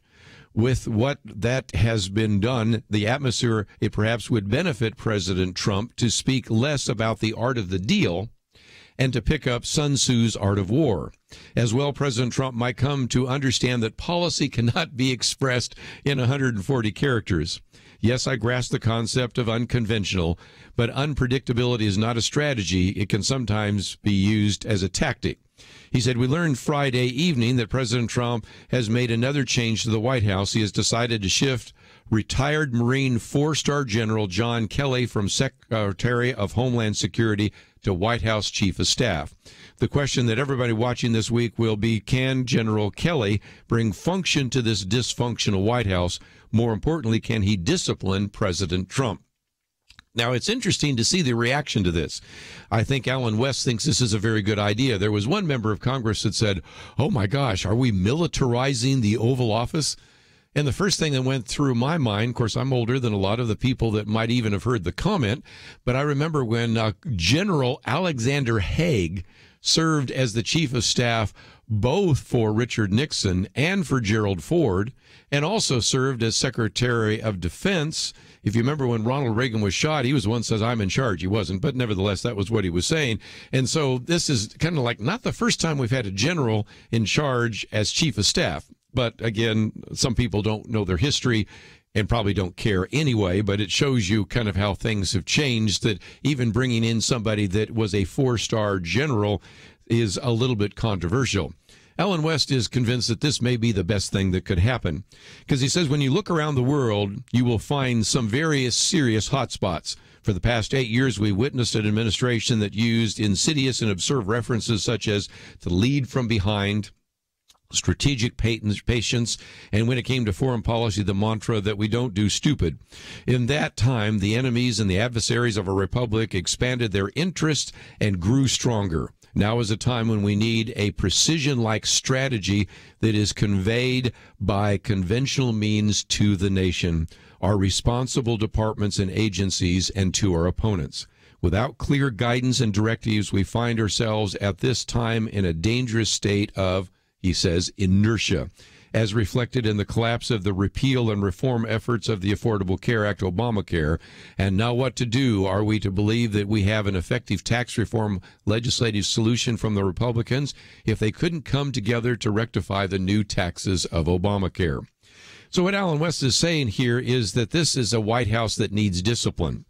With what that has been done, the atmosphere, it perhaps would benefit President Trump to speak less about the art of the deal and to pick up Sun Tzu's Art of War. As well, President Trump might come to understand that policy cannot be expressed in 140 characters. Yes, I grasp the concept of unconventional, but unpredictability is not a strategy. It can sometimes be used as a tactic. He said, we learned Friday evening that President Trump has made another change to the White House. He has decided to shift retired Marine four-star General John Kelly from Secretary of Homeland Security to White House Chief of Staff. The question that everybody watching this week will be, can General Kelly bring function to this dysfunctional White House? More importantly, can he discipline President Trump? Now, it's interesting to see the reaction to this. I think Alan West thinks this is a very good idea. There was one member of Congress that said, oh my gosh, are we militarizing the Oval Office? And the first thing that went through my mind, of course, I'm older than a lot of the people that might even have heard the comment, but I remember when General Alexander Haig served as the chief of staff both for Richard Nixon and for Gerald Ford, and also served as Secretary of Defense. If you remember when Ronald Reagan was shot, he was the one who says, I'm in charge. He wasn't, but nevertheless, that was what he was saying. And so this is kind of like not the first time we've had a general in charge as chief of staff. But again, some people don't know their history and probably don't care anyway, but it shows you kind of how things have changed, that even bringing in somebody that was a four-star general is a little bit controversial. Alan West is convinced that this may be the best thing that could happen, because he says when you look around the world, you will find some very serious hotspots. For the past 8 years, we witnessed an administration that used insidious and absurd references such as to lead from behind, strategic patience, and when it came to foreign policy, the mantra that we don't do stupid. In that time, the enemies and the adversaries of a republic expanded their interest and grew stronger. Now is a time when we need a precision-like strategy that is conveyed by conventional means to the nation, our responsible departments and agencies, and to our opponents. Without clear guidance and directives, we find ourselves at this time in a dangerous state of, he says, inertia, as reflected in the collapse of the repeal and reform efforts of the Affordable Care Act, Obamacare. And now what to do? Are we to believe that we have an effective tax reform legislative solution from the Republicans if they couldn't come together to rectify the new taxes of Obamacare? So what Alan West is saying here is that this is a White House that needs discipline.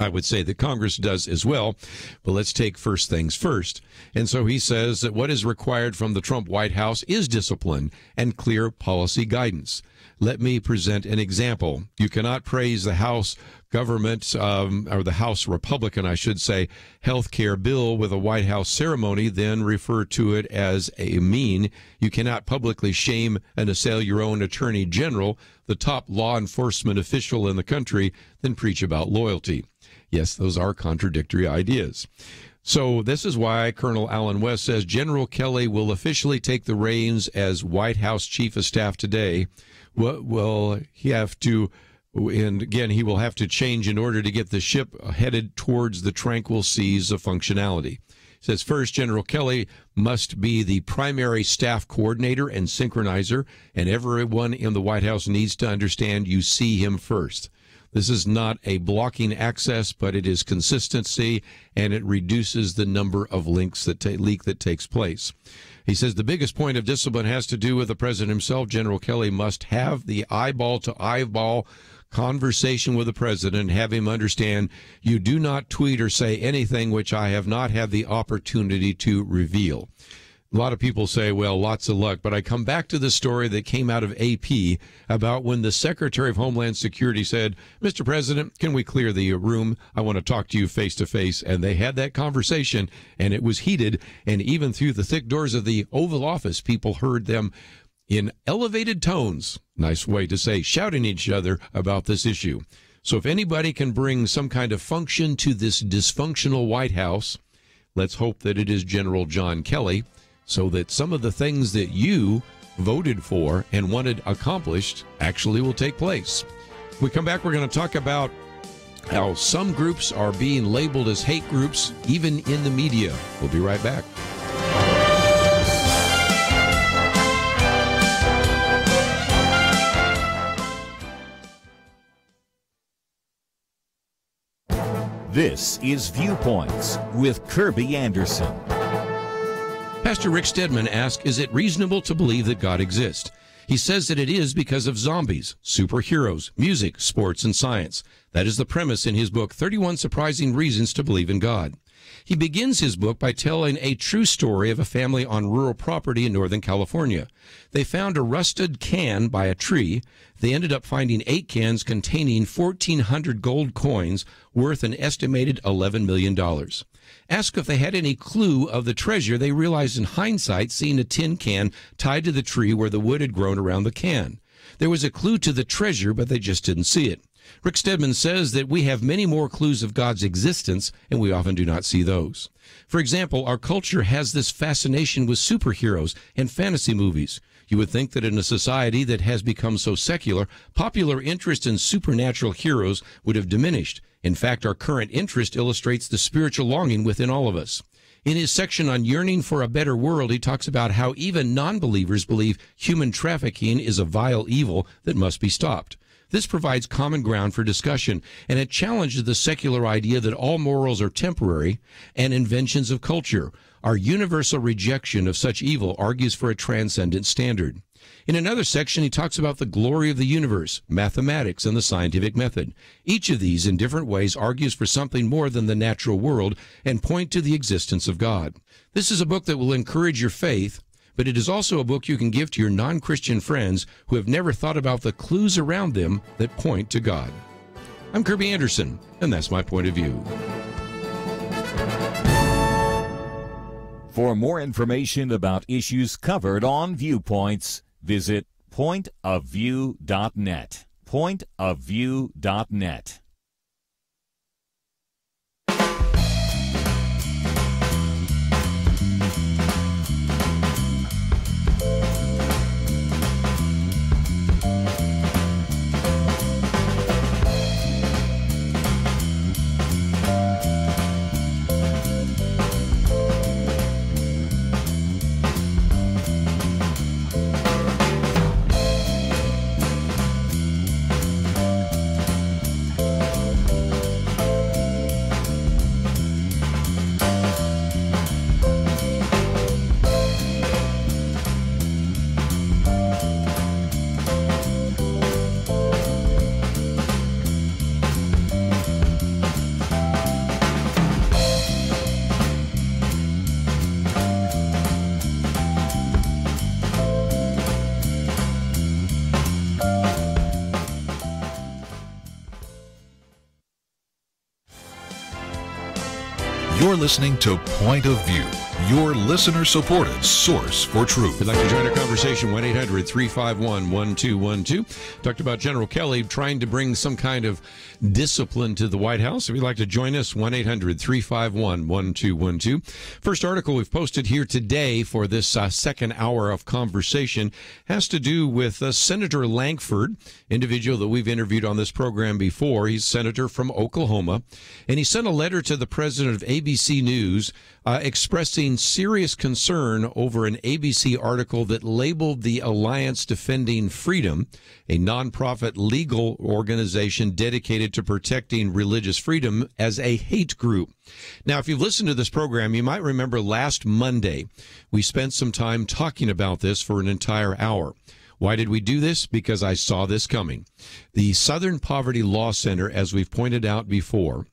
I would say that Congress does as well, but let's take first things first. And so he says that what is required from the Trump White House is discipline and clear policy guidance. Let me present an example. You cannot praise the House government, or the House Republican, I should say, health care bill with a White House ceremony, then refer to it as a mean. You cannot publicly shame and assail your own attorney general, the top law enforcement official in the country, then preach about loyalty. Yes, those are contradictory ideas. So this is why Colonel Alan West says General Kelly will officially take the reins as White House Chief of Staff today. Well, he have to, and again, he will have to change in order to get the ship headed towards the tranquil seas of functionality. He says, first, General Kelly must be the primary staff coordinator and synchronizer, and everyone in the White House needs to understand you see him first. This is not a blocking access, but it is consistency, and it reduces the number of leaks that takes place. He says the biggest point of discipline has to do with the president himself. General Kelly must have the eyeball-to-eyeball conversation with the president and have him understand you do not tweet or say anything which I have not had the opportunity to reveal. A lot of people say, well, lots of luck, but I come back to the story that came out of AP about when the Secretary of Homeland Security said, Mr. President, can we clear the room? I want to talk to you face to face. And they had that conversation, and it was heated. And even through the thick doors of the Oval Office, people heard them in elevated tones, nice way to say, shouting at each other about this issue. So if anybody can bring some kind of function to this dysfunctional White House, let's hope that it is General John Kelly, so that some of the things that you voted for and wanted accomplished actually will take place. When we come back, we're going to talk about how some groups are being labeled as hate groups, even in the media. We'll be right back. This is Viewpoints with Kerby Anderson. Pastor Rick Stedman asks, is it reasonable to believe that God exists? He says that it is because of zombies, superheroes, music, sports, and science. That is the premise in his book, 31 Surprising Reasons to Believe in God. He begins his book by telling a true story of a family on rural property in Northern California. They found a rusted can by a tree. They ended up finding 8 cans containing 1,400 gold coins worth an estimated $11 million. Asked if they had any clue of the treasure, they realized in hindsight, seeing a tin can tied to the tree where the wood had grown around the can. There was a clue to the treasure, but they just didn't see it. Rick Stedman says that we have many more clues of God's existence, and we often do not see those. For example, our culture has this fascination with superheroes and fantasy movies. You would think that in a society that has become so secular, popular interest in supernatural heroes would have diminished. In fact, our current interest illustrates the spiritual longing within all of us. In his section on yearning for a better world, he talks about how even non-believers believe human trafficking is a vile evil that must be stopped. This provides common ground for discussion, and it challenges the secular idea that all morals are temporary and inventions of culture. Our universal rejection of such evil argues for a transcendent standard. In another section, he talks about the glory of the universe, mathematics, and the scientific method. Each of these, in different ways, argues for something more than the natural world and point to the existence of God. This is a book that will encourage your faith, but it is also a book you can give to your non-Christian friends who have never thought about the clues around them that point to God. I'm Kerby Anderson, and that's my point of view. For more information about issues covered on Viewpoints, visit pointofview.net. Pointofview.net. You're listening to Point of View, your listener-supported source for truth. If you'd like to join our conversation, 1-800-351-1212. Talked about General Kelly trying to bring some kind of discipline to the White House. If you'd like to join us, 1-800-351-1212. First article we've posted here today for this second hour of conversation has to do with Senator Lankford, individual that we've interviewed on this program before. He's senator from Oklahoma, and he sent a letter to the president of ABC News expressing serious concern over an ABC article that labeled the Alliance Defending Freedom, a nonprofit legal organization dedicated to protecting religious freedom, as a hate group. Now, if you've listened to this program, you might remember last Monday we spent some time talking about this for an entire hour. Why did we do this? Because I saw this coming. The Southern Poverty Law Center, as we've pointed out before,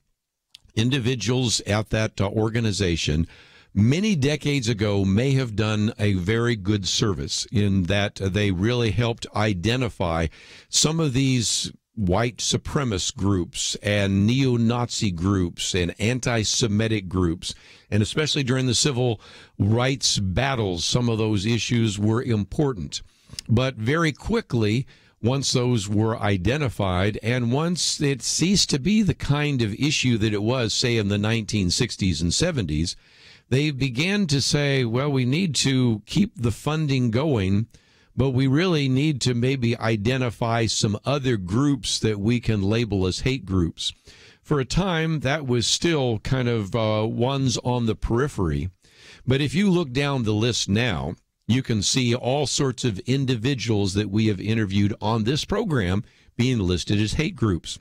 individuals at that organization many decades ago may have done a very good service in that they really helped identify some of these white supremacist groups and neo-Nazi groups and anti-Semitic groups, and especially during the civil rights battles, some of those issues were important. But very quickly, once those were identified and once it ceased to be the kind of issue that it was, say, in the 1960s and 70s, they began to say, well, we need to keep the funding going, but we really need to maybe identify some other groups that we can label as hate groups. For a time, that was still kind of ones on the periphery. But if you look down the list now, you can see all sorts of individuals that we have interviewed on this program being listed as hate groups.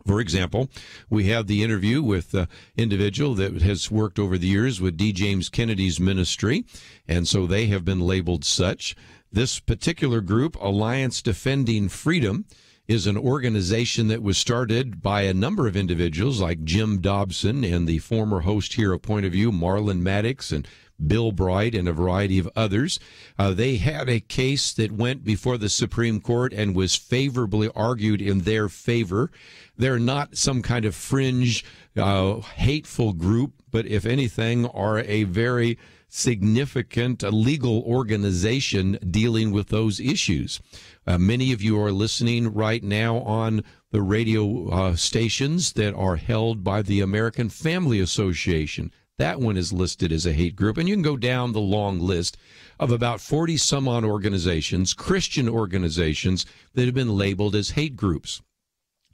For example, we have the interview with the individual that has worked over the years with D. James Kennedy's ministry, and so they have been labeled such. This particular group, Alliance Defending Freedom, is an organization that was started by a number of individuals like Jim Dobson and the former host here of Point of View, Marlon Maddox, and Bill Bright, and a variety of others. They had a case that went before the Supreme Court and was favorably argued in their favor. They're not some kind of fringe, hateful group, but if anything, are a very significant legal organization dealing with those issues. Many of you are listening right now on the radio stations that are held by the American Family Association. That one is listed as a hate group, and you can go down the long list of about 40 some odd organizations, Christian organizations, that have been labeled as hate groups.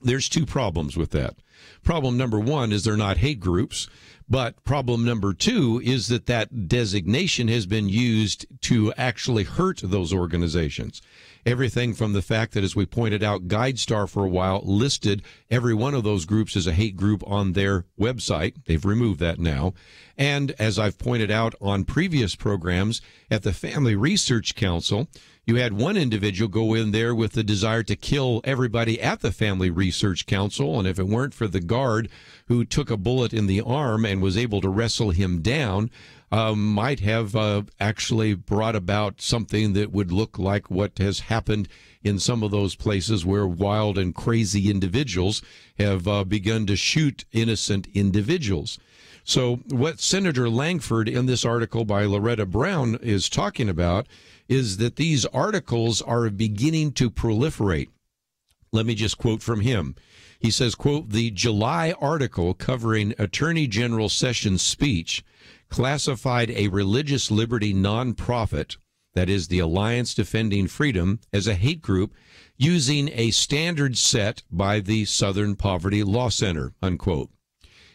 There's two problems with that. Problem number one is they're not hate groups, but problem number two is that that designation has been used to actually hurt those organizations. Everything from the fact that, as we pointed out, GuideStar for a while listed every one of those groups as a hate group on their website. They've removed that now. And as I've pointed out on previous programs, at the Family Research Council, you had one individual go in there with the desire to kill everybody at the Family Research Council, and if it weren't for the guard who took a bullet in the arm and was able to wrestle him down, might have actually brought about something that would look like what has happened in some of those places where wild and crazy individuals have begun to shoot innocent individuals. So what Senator Langford in this article by Loretta Brown is talking about is that these articles are beginning to proliferate. Let me just quote from him. He says, quote, "The July article covering Attorney General Sessions' speech classified a religious liberty nonprofit, that is the Alliance Defending Freedom, as a hate group using a standard set by the Southern Poverty Law Center," unquote.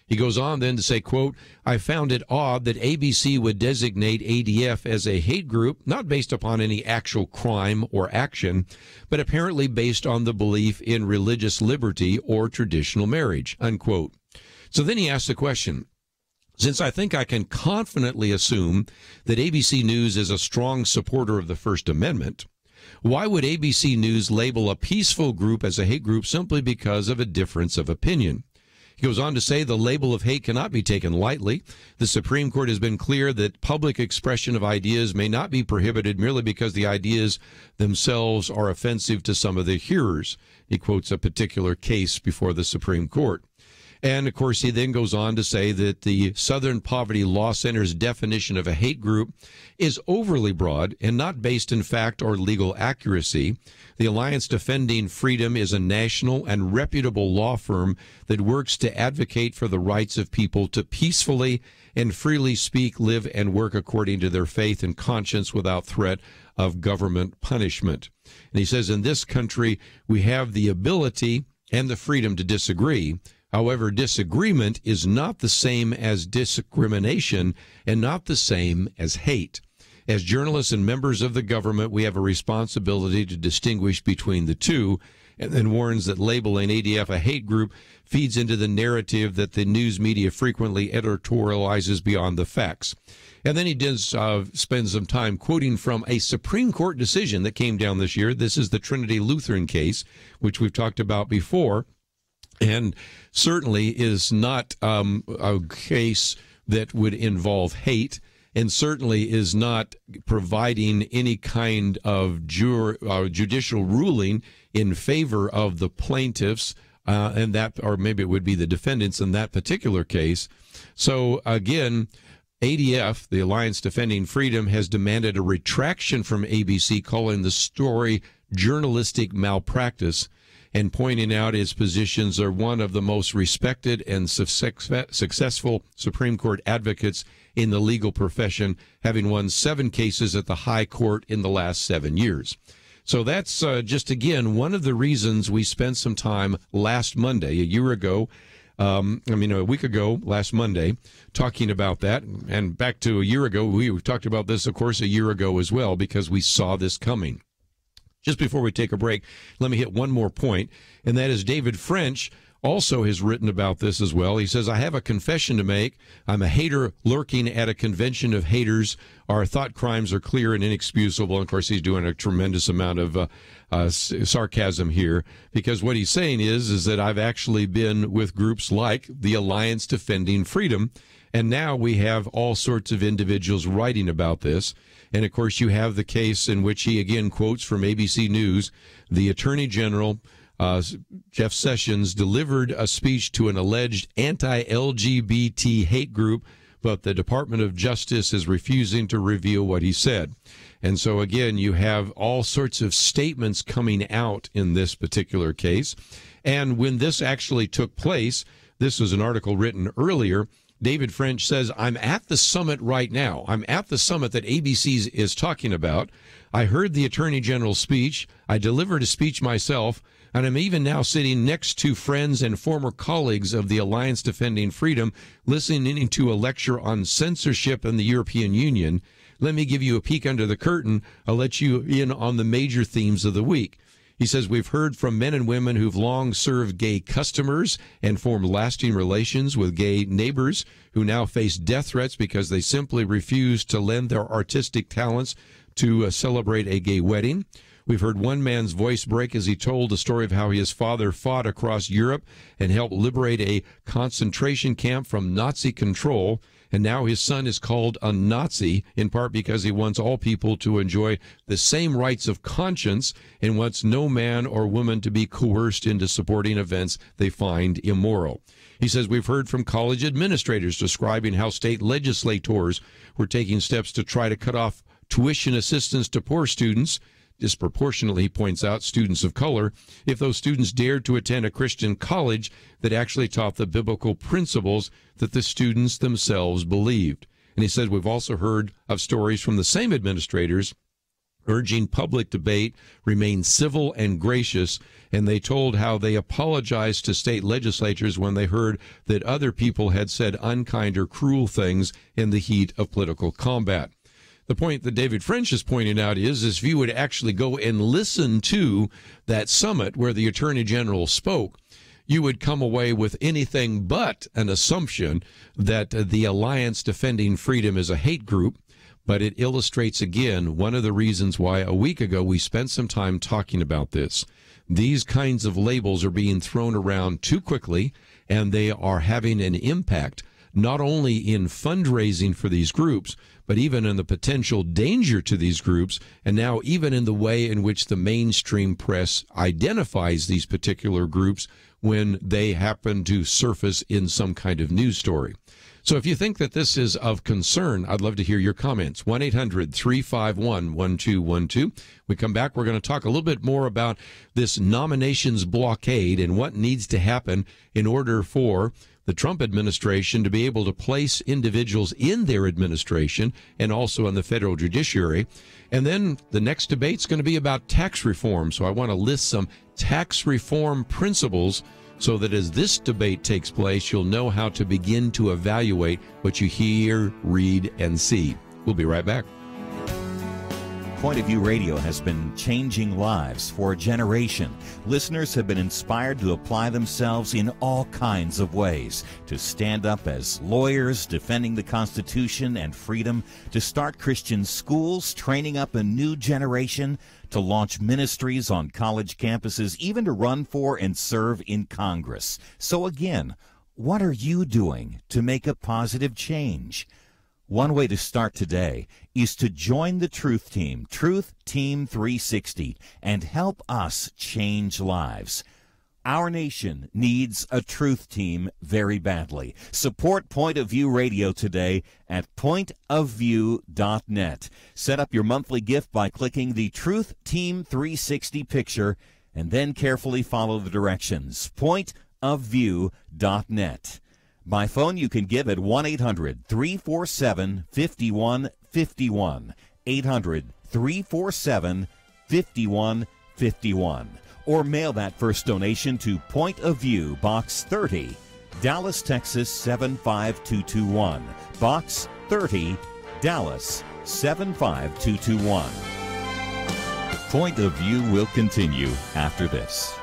He goes on then to say, quote, "I found it odd that ABC would designate ADF as a hate group, not based upon any actual crime or action, but apparently based on the belief in religious liberty or traditional marriage," unquote. So then he asks the question, since I think I can confidently assume that ABC News is a strong supporter of the First Amendment, why would ABC News label a peaceful group as a hate group simply because of a difference of opinion? He goes on to say the label of hate cannot be taken lightly. The Supreme Court has been clear that public expression of ideas may not be prohibited merely because the ideas themselves are offensive to some of the hearers. He quotes a particular case before the Supreme Court. And, of course, he then goes on to say that the Southern Poverty Law Center's definition of a hate group is overly broad and not based in fact or legal accuracy. The Alliance Defending Freedom is a national and reputable law firm that works to advocate for the rights of people to peacefully and freely speak, live, and work according to their faith and conscience without threat of government punishment. And he says in this country, we have the ability and the freedom to disagree. However, disagreement is not the same as discrimination and not the same as hate. As journalists and members of the government, we have a responsibility to distinguish between the two, and then warns that labeling ADF a hate group feeds into the narrative that the news media frequently editorializes beyond the facts. And then he does spend some time quoting from a Supreme Court decision that came down this year. This is the Trinity Lutheran case, which we've talked about before, and certainly is not a case that would involve hate, and certainly is not providing any kind of judicial ruling in favor of the plaintiffs, and that, or maybe it would be the defendants in that particular case. So again, ADF, the Alliance Defending Freedom, has demanded a retraction from ABC, calling the story journalistic malpractice, and pointing out his positions are one of the most respected and successful Supreme Court advocates in the legal profession, having won 7 cases at the high court in the last 7 years. So that's just, again, one of the reasons we spent some time last Monday, a week ago, last Monday, talking about that. And back to a year ago, we talked about this, of course, a year ago as well, because we saw this coming. Just before we take a break, let me hit one more point, and that is David French also has written about this as well. He says, I have a confession to make. I'm a hater lurking at a convention of haters. Our thought crimes are clear and inexcusable. And of course, he's doing a tremendous amount of sarcasm here, because what he's saying is that I've actually been with groups like the Alliance Defending Freedom, and now we have all sorts of individuals writing about this. And of course, you have the case in which he again quotes from ABC News, the Attorney General Jeff Sessions delivered a speech to an alleged anti-LGBT hate group, but the Department of Justice is refusing to reveal what he said. And so, again, you have all sorts of statements coming out in this particular case. And when this actually took place, this was an article written earlier, David French says, I'm at the summit right now. I'm at the summit that ABC is talking about. I heard the Attorney General's speech. I delivered a speech myself. And I'm even now sitting next to friends and former colleagues of the Alliance Defending Freedom, listening to a lecture on censorship in the European Union. Let me give you a peek under the curtain. I'll let you in on the major themes of the week. He says, we've heard from men and women who've long served gay customers and formed lasting relations with gay neighbors who now face death threats because they simply refuse to lend their artistic talents to celebrate a gay wedding. We've heard one man's voice break as he told the story of how his father fought across Europe and helped liberate a concentration camp from Nazi control. And now his son is called a Nazi, in part because he wants all people to enjoy the same rights of conscience and wants no man or woman to be coerced into supporting events they find immoral. He says, we've heard from college administrators describing how state legislators were taking steps to try to cut off tuition assistance to poor students, disproportionately, he points out, students of color, if those students dared to attend a Christian college that actually taught the biblical principles that the students themselves believed. And he said, we've also heard of stories from the same administrators urging public debate, remain civil and gracious, and they told how they apologized to state legislatures when they heard that other people had said unkind or cruel things in the heat of political combat. The point that David French is pointing out is if you would actually go and listen to that summit where the Attorney General spoke, you would come away with anything but an assumption that the Alliance Defending Freedom is a hate group. But it illustrates, again, one of the reasons why a week ago we spent some time talking about this. These kinds of labels are being thrown around too quickly, and they are having an impact not only in fundraising for these groups, but even in the potential danger to these groups, and now even in the way in which the mainstream press identifies these particular groups when they happen to surface in some kind of news story. So if you think that this is of concern, I'd love to hear your comments. 1-800-351-1212. We come back, we're going to talk a little bit more about this nominations blockade and what needs to happen in order for the Trump administration to be able to place individuals in their administration and also in the federal judiciary. And then the next debate's going to be about tax reform. So I want to list some tax reform principles so that as this debate takes place, you'll know how to begin to evaluate what you hear, read, and see. We'll be right back. Point of View Radio has been changing lives for a generation. Listeners have been inspired to apply themselves in all kinds of ways, to stand up as lawyers defending the Constitution and freedom, to start Christian schools, training up a new generation, to launch ministries on college campuses, even to run for and serve in Congress. So again, what are you doing to make a positive change? One way to start today is to join the Truth Team, Truth Team 360, and help us change lives. Our nation needs a Truth Team very badly. Support Point of View Radio today at pointofview.net. Set up your monthly gift by clicking the Truth Team 360 picture and then carefully follow the directions. pointofview.net. By phone, you can give at 1-800-347-5151, 800-347-5151, or mail that first donation to Point of View, Box 30, Dallas, Texas 75221, Box 30, Dallas 75221. Point of View will continue after this.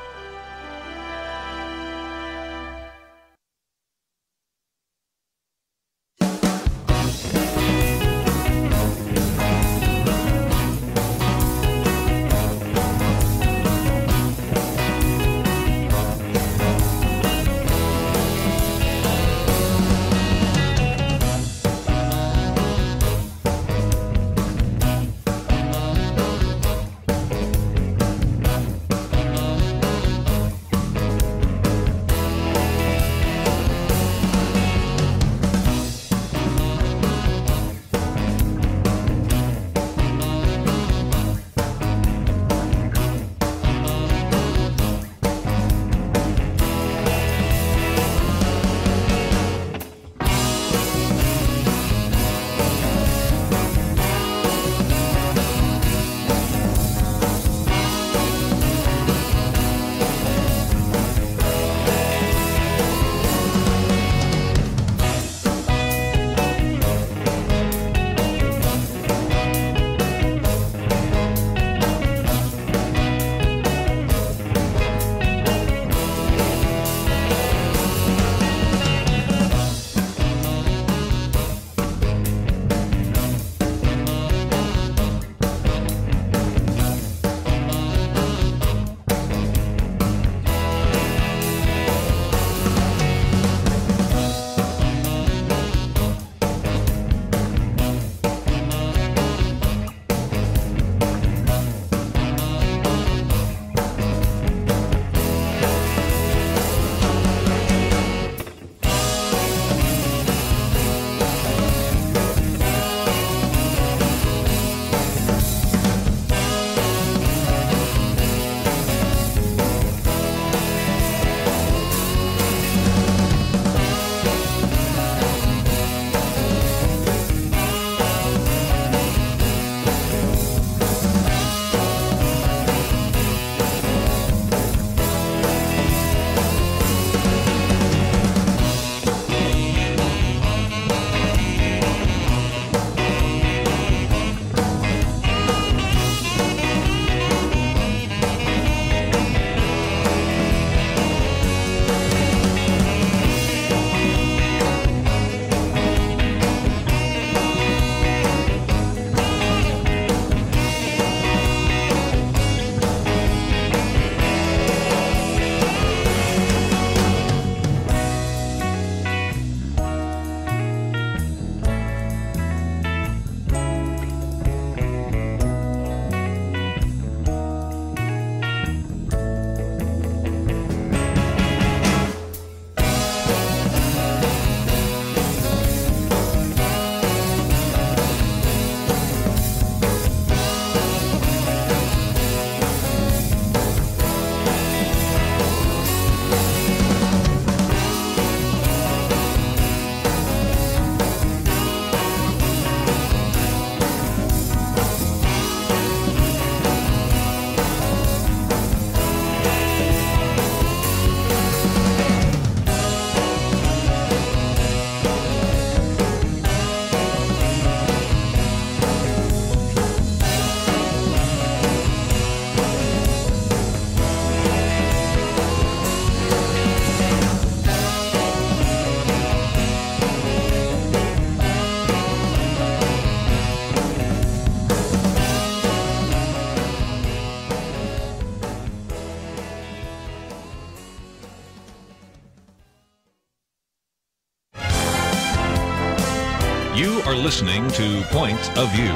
You are listening to Point of View.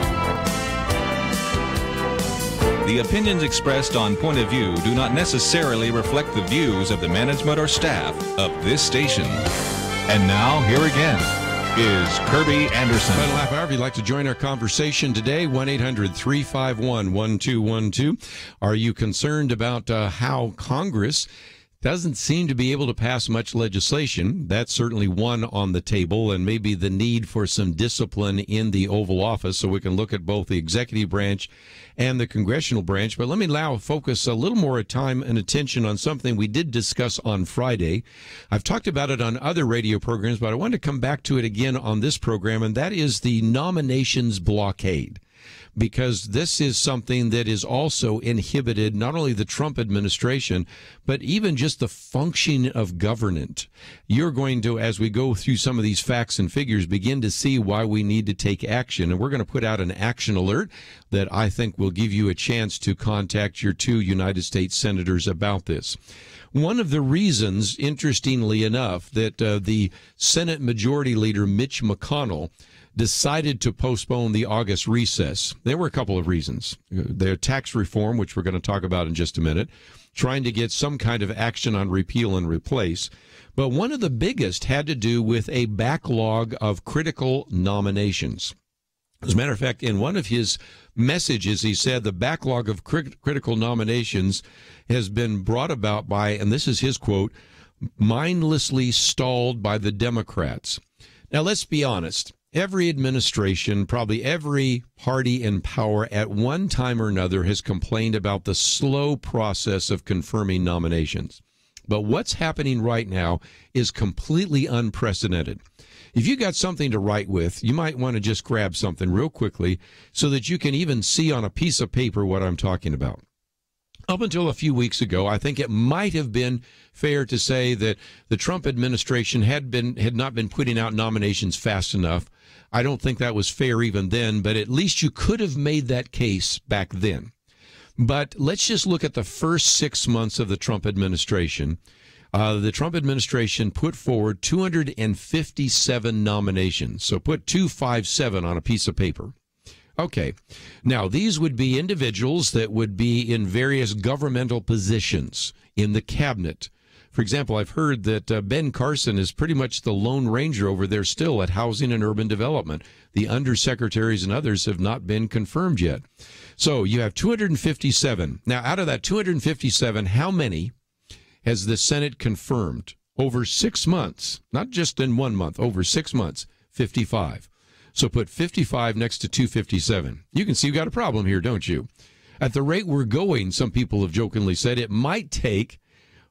The opinions expressed on Point of View do not necessarily reflect the views of the management or staff of this station. And now, here again is Kerby Anderson. Final half hour, if you'd like to join our conversation today, 1-800-351-1212. Are you concerned about how Congress doesn't seem to be able to pass much legislation? That's certainly one on the table, and maybe the need for some discipline in the Oval Office so we can look at both the executive branch and the congressional branch. But let me now focus a little more time and attention on something we did discuss on Friday. I've talked about it on other radio programs, but I want to come back to it again on this program, and that is the nominations blockade. Because this is something that is also inhibited not only the Trump administration, but even just the functioning of government. You're going to, as we go through some of these facts and figures, begin to see why we need to take action. And we're going to put out an action alert that I think will give you a chance to contact your 2 United States senators about this. One of the reasons, interestingly enough, that the Senate Majority Leader Mitch McConnell decided to postpone the August recess. There were a couple of reasons. Their tax reform, which we're going to talk about in just a minute, trying to get some kind of action on repeal and replace. But one of the biggest had to do with a backlog of critical nominations. As a matter of fact, in one of his messages, he said the backlog of critical nominations has been brought about by, and this is his quote, mindlessly stalled by the Democrats. Now, let's be honest. Every administration, probably every party in power at one time or another has complained about the slow process of confirming nominations. But what's happening right now is completely unprecedented. If you got something to write with, you might want to just grab something real quickly so that you can even see on a piece of paper what I'm talking about. Up until a few weeks ago, I think it might have been fair to say that the Trump administration had not been putting out nominations fast enough. I don't think that was fair even then, but at least you could have made that case back then. But let's just look at the first 6 months of the Trump administration. The Trump administration put forward 257 nominations. So put 257 on a piece of paper. Okay. Now, these would be individuals that would be in various governmental positions in the cabinet. For example, I've heard that Ben Carson is pretty much the Lone Ranger over there still at Housing and Urban Development. The undersecretaries and others have not been confirmed yet. So you have 257. Now, out of that 257, how many has the Senate confirmed? Over 6 months, not just in 1 month, over 6 months, 55. So put 55 next to 257. You can see you've got a problem here, don't you? At the rate we're going, some people have jokingly said it might take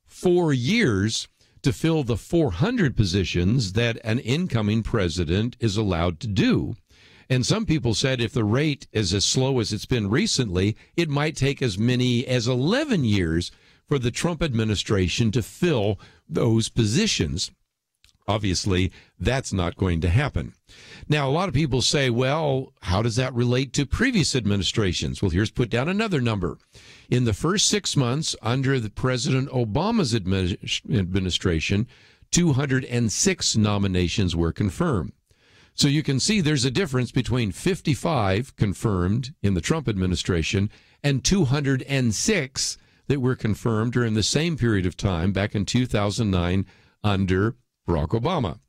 4 years to fill the 400 positions that an incoming president is allowed to do. And some people said if the rate is as slow as it's been recently, it might take as many as 11 years for the Trump administration to fill those positions. Obviously, that's not going to happen. Now, a lot of people say, well, how does that relate to previous administrations? Well, here's put down another number. In the first 6 months under the President Obama's administration, 206 nominations were confirmed. So you can see there's a difference between 55 confirmed in the Trump administration and 206 that were confirmed during the same period of time back in 2009 under Barack Obama.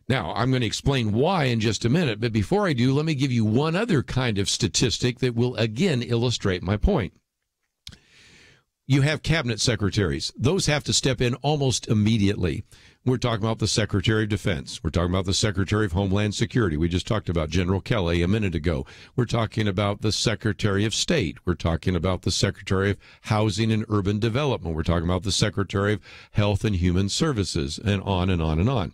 Now, I'm going to explain why in just a minute, but before I do, let me give you one other kind of statistic that will again illustrate my point. You have cabinet secretaries. Those have to step in almost immediately. We're talking about the Secretary of Defense. We're talking about the Secretary of Homeland Security. We just talked about General Kelly a minute ago. We're talking about the Secretary of State. We're talking about the Secretary of Housing and Urban Development. We're talking about the Secretary of Health and Human Services, and on and on and on.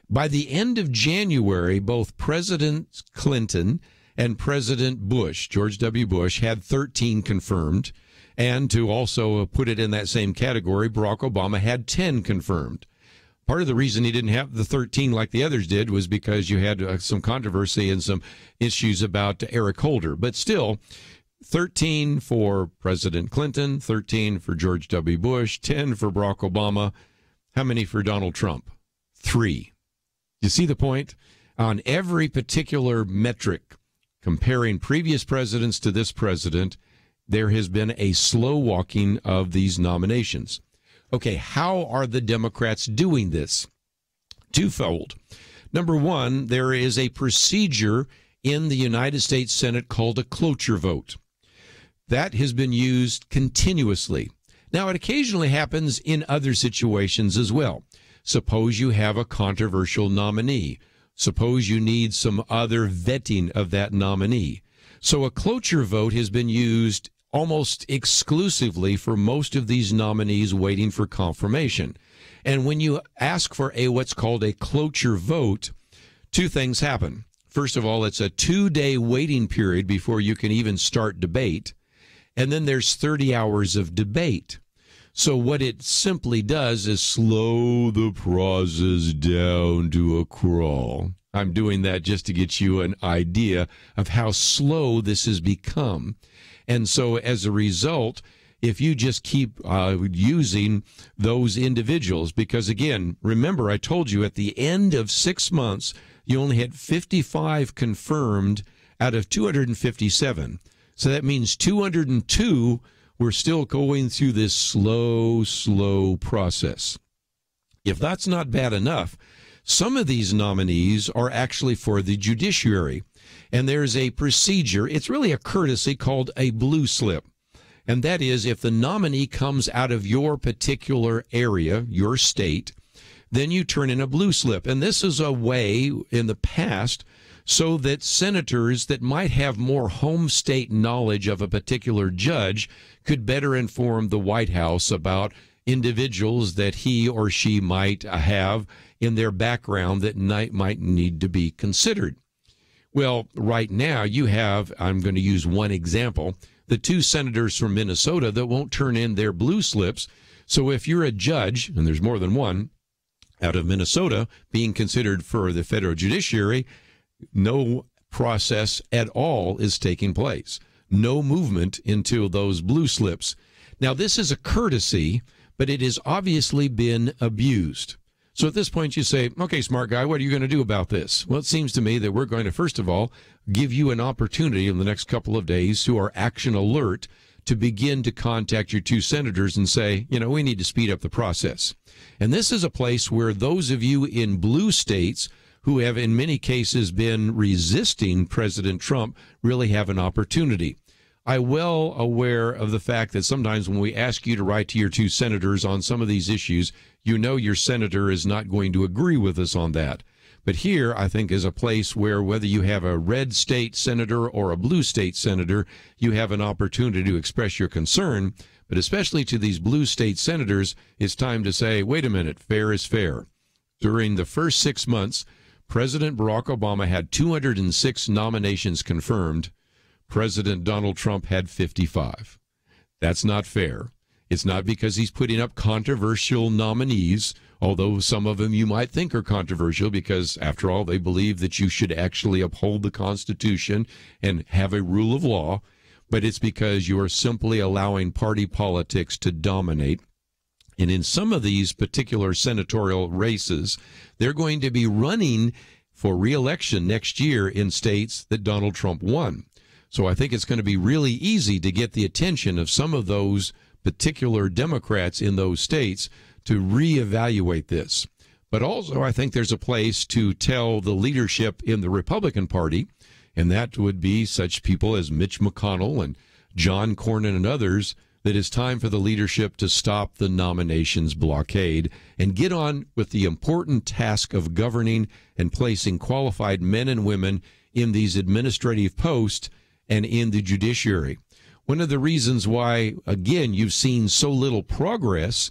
By the end of January, both President Clinton and President Bush, George W. Bush, had 13 confirmed. And to also put it in that same category, Barack Obama had 10 confirmed. Part of the reason he didn't have the 13 like the others did was because you had some controversy and some issues about Eric Holder. But still, 13 for President Clinton, 13 for George W. Bush, 10 for Barack Obama. How many for Donald Trump? 3. You see the point? on every particular metric, comparing previous presidents to this president, there has been a slow walking of these nominations. Okay, how are the Democrats doing this? Twofold. Number one, there is a procedure in the United States Senate called a cloture vote. That has been used continuously. Now, it occasionally happens in other situations as well. Suppose you have a controversial nominee. Suppose you need some other vetting of that nominee. So a cloture vote has been used almost exclusively for most of these nominees waiting for confirmation. And when you ask for what's called a cloture vote, two things happen. First of all, it's a 2-day waiting period before you can even start debate. And then there's 30 hours of debate. So what it simply does is slow the process down to a crawl. I'm doing that just to get you an idea of how slow this has become. And so as a result, if you just keep using those individuals, because again, remember I told you at the end of 6 months, you only had 55 confirmed out of 257. So that means 202 were still going through this slow process. If that's not bad enough, some of these nominees are actually for the judiciary. And there's a procedure, it's really a courtesy called a blue slip. And that is if the nominee comes out of your particular area, your state, then you turn in a blue slip. And this is a way in the past so that senators that might have more home state knowledge of a particular judge could better inform the White House about individuals that he or she might have in their background that might need to be considered. Well, right now you have, I'm going to use one example, the 2 senators from Minnesota that won't turn in their blue slips. So if you're a judge, and there's more than one, out of Minnesota being considered for the federal judiciary, no process at all is taking place. No movement into those blue slips. Now, this is a courtesy, but it has obviously been abused. So at this point you say, okay, smart guy, what are you going to do about this? Well, it seems to me that we're going to, first of all, give you an opportunity in the next couple of days who are action alert to begin to contact your 2 senators and say, we need to speed up the process. And this is a place where those of you in blue states who have in many cases been resisting President Trump really have an opportunity. I'm well aware of the fact that sometimes when we ask you to write to your 2 senators on some of these issues, your senator is not going to agree with us on that. But here, I think, is a place where whether you have a red state senator or a blue state senator, you have an opportunity to express your concern. But especially to these blue state senators, it's time to say, wait a minute, fair is fair. During the first 6 months, President Barack Obama had 206 nominations confirmed. President Donald Trump had 55. That's not fair. It's not because he's putting up controversial nominees, although some of them you might think are controversial because, after all, they believe that you should actually uphold the Constitution and have a rule of law, but it's because you are simply allowing party politics to dominate. And in some of these particular senatorial races, they're going to be running for re-election next year in states that Donald Trump won. So I think it's going to be really easy to get the attention of some of those particular Democrats in those states to reevaluate this. But also I think there's a place to tell the leadership in the Republican Party, and that would be such people as Mitch McConnell and John Cornyn and others, that it's time for the leadership to stop the nominations blockade and get on with the important task of governing and placing qualified men and women in these administrative posts and in the judiciary. One of the reasons why, again, you've seen so little progress,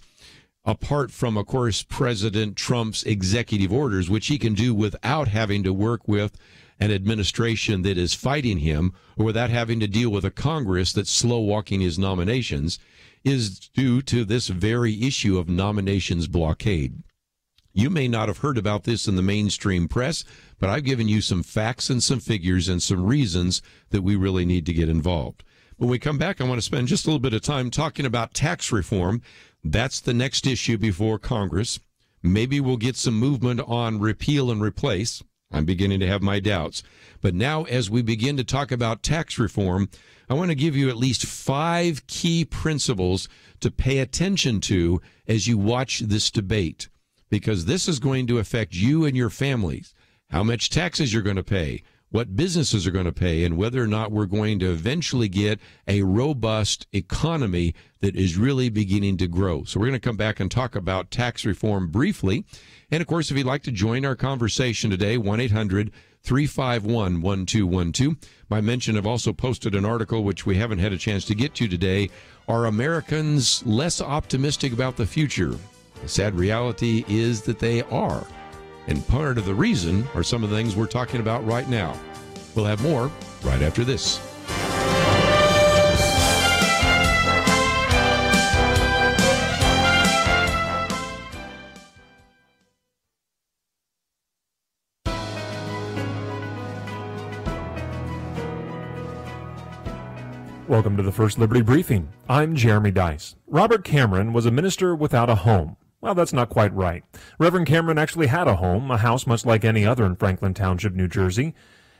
apart from, of course, President Trump's executive orders, which he can do without having to work with an administration that is fighting him or without having to deal with a Congress that's slow-walking his nominations, is due to this very issue of nominations blockade. You may not have heard about this in the mainstream press, but I've given you some facts and some figures and some reasons that we really need to get involved. When we come back, I want to spend just a little bit of time talking about tax reform. That's the next issue before Congress. Maybe we'll get some movement on repeal and replace. I'm beginning to have my doubts. But now, as we begin to talk about tax reform, I want to give you at least 5 key principles to pay attention to as you watch this debate, because this is going to affect you and your families, how much taxes you're going to pay, what businesses are going to pay, and whether or not we're going to eventually get a robust economy that is really beginning to grow. So we're going to come back and talk about tax reform briefly. And, of course, if you'd like to join our conversation today, 1-800-351-1212. By mention, I've also posted an article which we haven't had a chance to get to today. Are Americans less optimistic about the future? The sad reality is that they are. And part of the reason are some of the things we're talking about right now. We'll have more right after this. Welcome to the First Liberty Briefing. I'm Jeremy Dice. Robert Cameron was a minister without a home. Well, that's not quite right. Reverend Cameron actually had a home, a house much like any other in Franklin Township, New Jersey.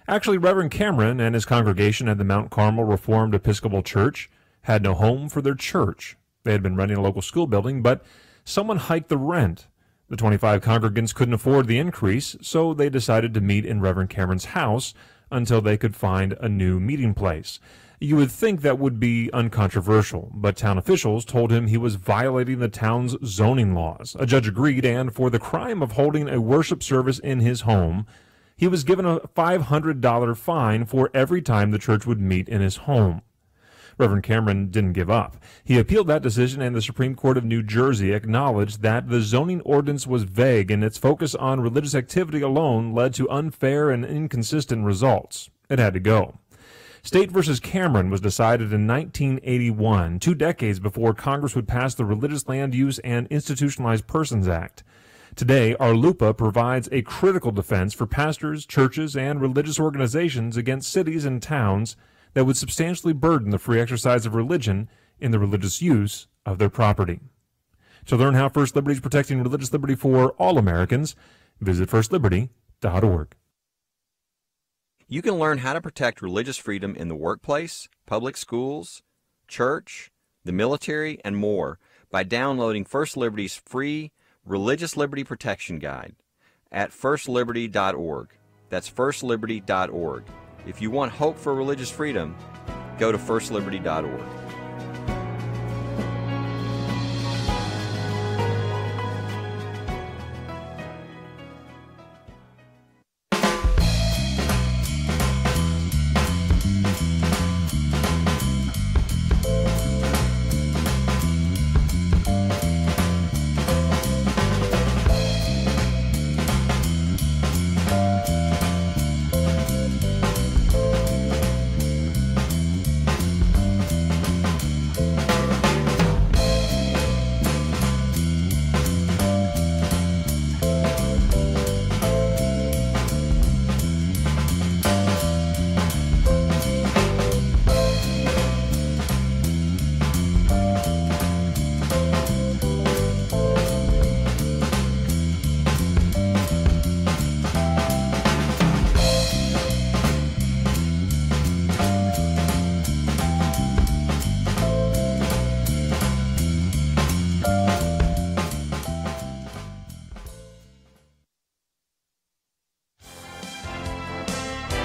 Actually, Reverend Cameron and his congregation at the Mount Carmel Reformed Episcopal Church had no home for their church. They had been renting a local school building, but someone hiked the rent. The 25 congregants couldn't afford the increase, so they decided to meet in Reverend Cameron's house until they could find a new meeting place. You would think that would be uncontroversial, but town officials told him he was violating the town's zoning laws. A judge agreed, and for the crime of holding a worship service in his home, he was given a $500 fine for every time the church would meet in his home. Reverend Cameron didn't give up. He appealed that decision, and the Supreme Court of New Jersey acknowledged that the zoning ordinance was vague, and its focus on religious activity alone led to unfair and inconsistent results. It had to go. State v. Cameron was decided in 1981, 2 decades before Congress would pass the Religious Land Use and Institutionalized Persons Act. Today, our LUPA provides a critical defense for pastors, churches, and religious organizations against cities and towns that would substantially burden the free exercise of religion in the religious use of their property. To learn how First Liberty is protecting religious liberty for all Americans, visit firstliberty.org. You can learn how to protect religious freedom in the workplace, public schools, church, the military, and more by downloading First Liberty's free Religious Liberty Protection Guide at firstliberty.org. That's firstliberty.org. If you want hope for religious freedom, go to firstliberty.org.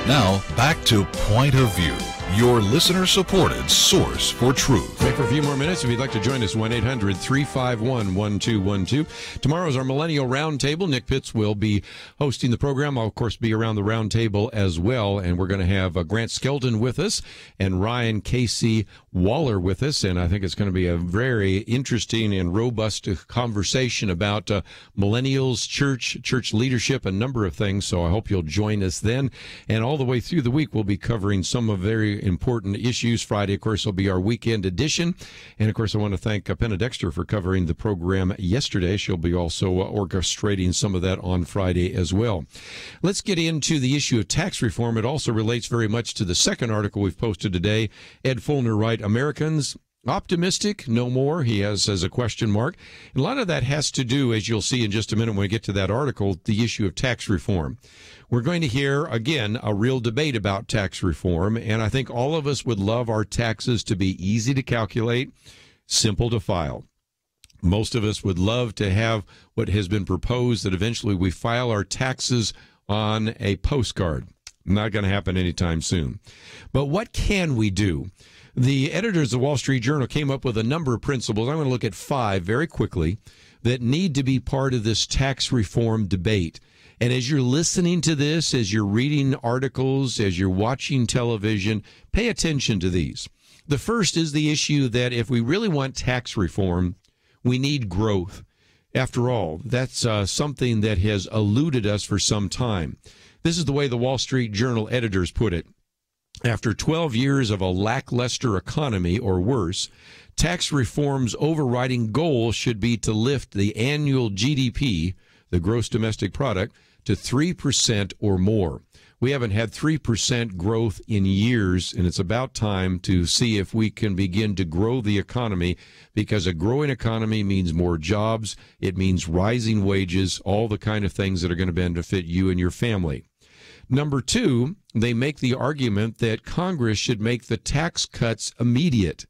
Now, back to Point of View, your listener-supported source for truth. Take for a few more minutes. If you'd like to join us, 1-800-351-1212. Tomorrow is our Millennial Roundtable. Nick Pitts will be hosting the program. I'll, of course, be around the roundtable as well. And we're going to have Grant Skelton with us and Ryan Casey Waller with us. And I think it's going to be a very interesting and robust conversation about millennials, church leadership, a number of things. So I hope you'll join us then. And all the way through the week, we'll be covering some of very important issues. Friday, of course, will be our weekend edition. And, of course, I want to thank Penna Dexter for covering the program yesterday. She'll be also orchestrating some of that on Friday as well. Let's get into the issue of tax reform. It also relates very much to the second article we've posted today. Ed Fulner writes, Americans Optimistic, no more, he has as a question mark. And a lot of that has to do, as you'll see in just a minute when we get to that article, the issue of tax reform. We're going to hear, again, a real debate about tax reform, and I think all of us would love our taxes to be easy to calculate, simple to file. Most of us would love to have what has been proposed, that eventually we file our taxes on a postcard. Not going to happen anytime soon. But what can we do? The editors of the Wall Street Journal came up with a number of principles. I'm going to look at 5 very quickly that need to be part of this tax reform debate. And as you're listening to this, as you're reading articles, as you're watching television, pay attention to these. The first is the issue that if we really want tax reform, we need growth. After all, that's something that has eluded us for some time. This is the way the Wall Street Journal editors put it. After 12 years of a lackluster economy or worse, tax reform's overriding goal should be to lift the annual GDP, the gross domestic product, to 3% or more. We haven't had 3% growth in years, and it's about time to see if we can begin to grow the economy, because a growing economy means more jobs, it means rising wages, all the kind of things that are going to benefit you and your family. Number 2, they make the argument that Congress should make the tax cuts immediate.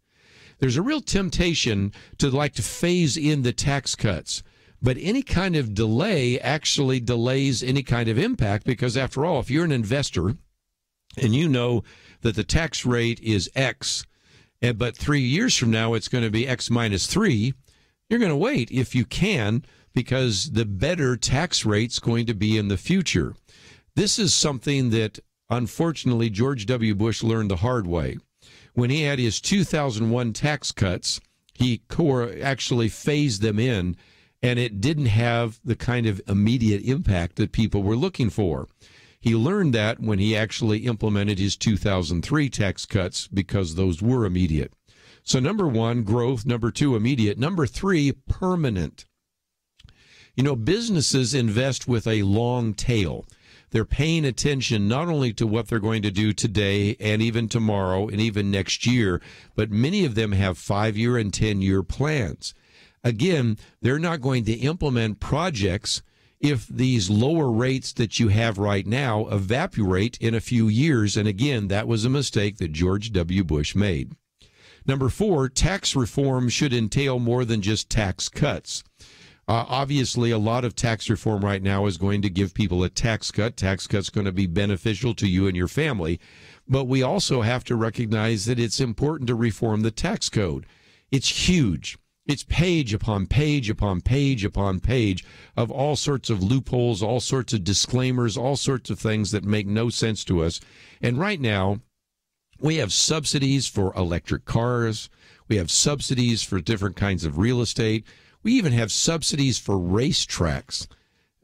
There's a real temptation to like to phase in the tax cuts, but any kind of delay actually delays any kind of impact, because after all, if you're an investor and you know that the tax rate is X, but 3 years from now it's going to be X minus 3, you're going to wait if you can, because the better tax rate's going to be in the future. This is something that, unfortunately, George W. Bush learned the hard way. When he had his 2001 tax cuts, he actually phased them in, and it didn't have the kind of immediate impact that people were looking for. He learned that when he actually implemented his 2003 tax cuts, because those were immediate. So number 1, growth. Number 2, immediate. Number 3, permanent. You know, businesses invest with a long tail. They're paying attention not only to what they're going to do today and even tomorrow and even next year, but many of them have 5-year and 10-year plans. Again, they're not going to implement projects if these lower rates that you have right now evaporate in a few years. And again, that was a mistake that George W. Bush made. Number 4, tax reform should entail more than just tax cuts. Obviously, a lot of tax reform right now is going to give people a tax cut. Tax cut's going to be beneficial to you and your family. But we also have to recognize that it's important to reform the tax code. It's huge. It's page upon page upon page upon page of all sorts of loopholes, all sorts of disclaimers, all sorts of things that make no sense to us. And right now, we have subsidies for electric cars. We have subsidies for different kinds of real estate. We even have subsidies for racetracks.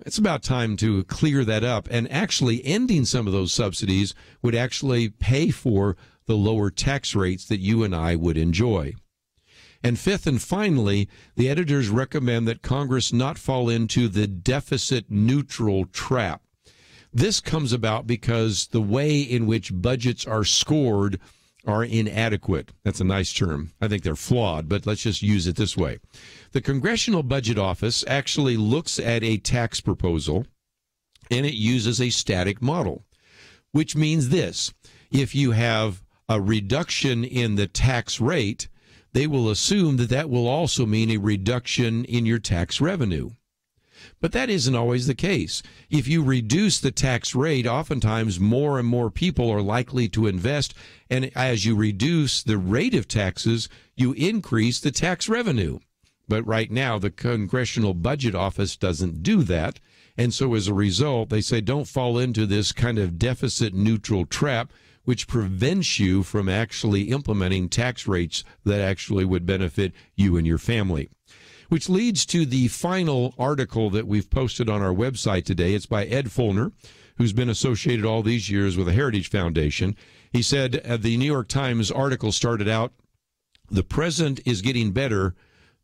It's about time to clear that up, and actually ending some of those subsidies would actually pay for the lower tax rates that you and I would enjoy. And 5th and finally, the editors recommend that Congress not fall into the deficit neutral trap. This comes about because the way in which budgets are scored are inadequate. That's a nice term. I think they're flawed, but let's just use it this way. The Congressional Budget Office actually looks at a tax proposal, and it uses a static model, which means this: if you have a reduction in the tax rate, they will assume that that will also mean a reduction in your tax revenue. But that isn't always the case. If you reduce the tax rate, oftentimes more and more people are likely to invest, and as you reduce the rate of taxes, you increase the tax revenue. But right now, the Congressional Budget Office doesn't do that, and so as a result, they say don't fall into this kind of deficit neutral trap, which prevents you from actually implementing tax rates that actually would benefit you and your family. Which leads to the final article that we've posted on our website today. It's by Ed Fulner, who's been associated all these years with the Heritage Foundation. He said the New York Times article started out, "The present is getting better,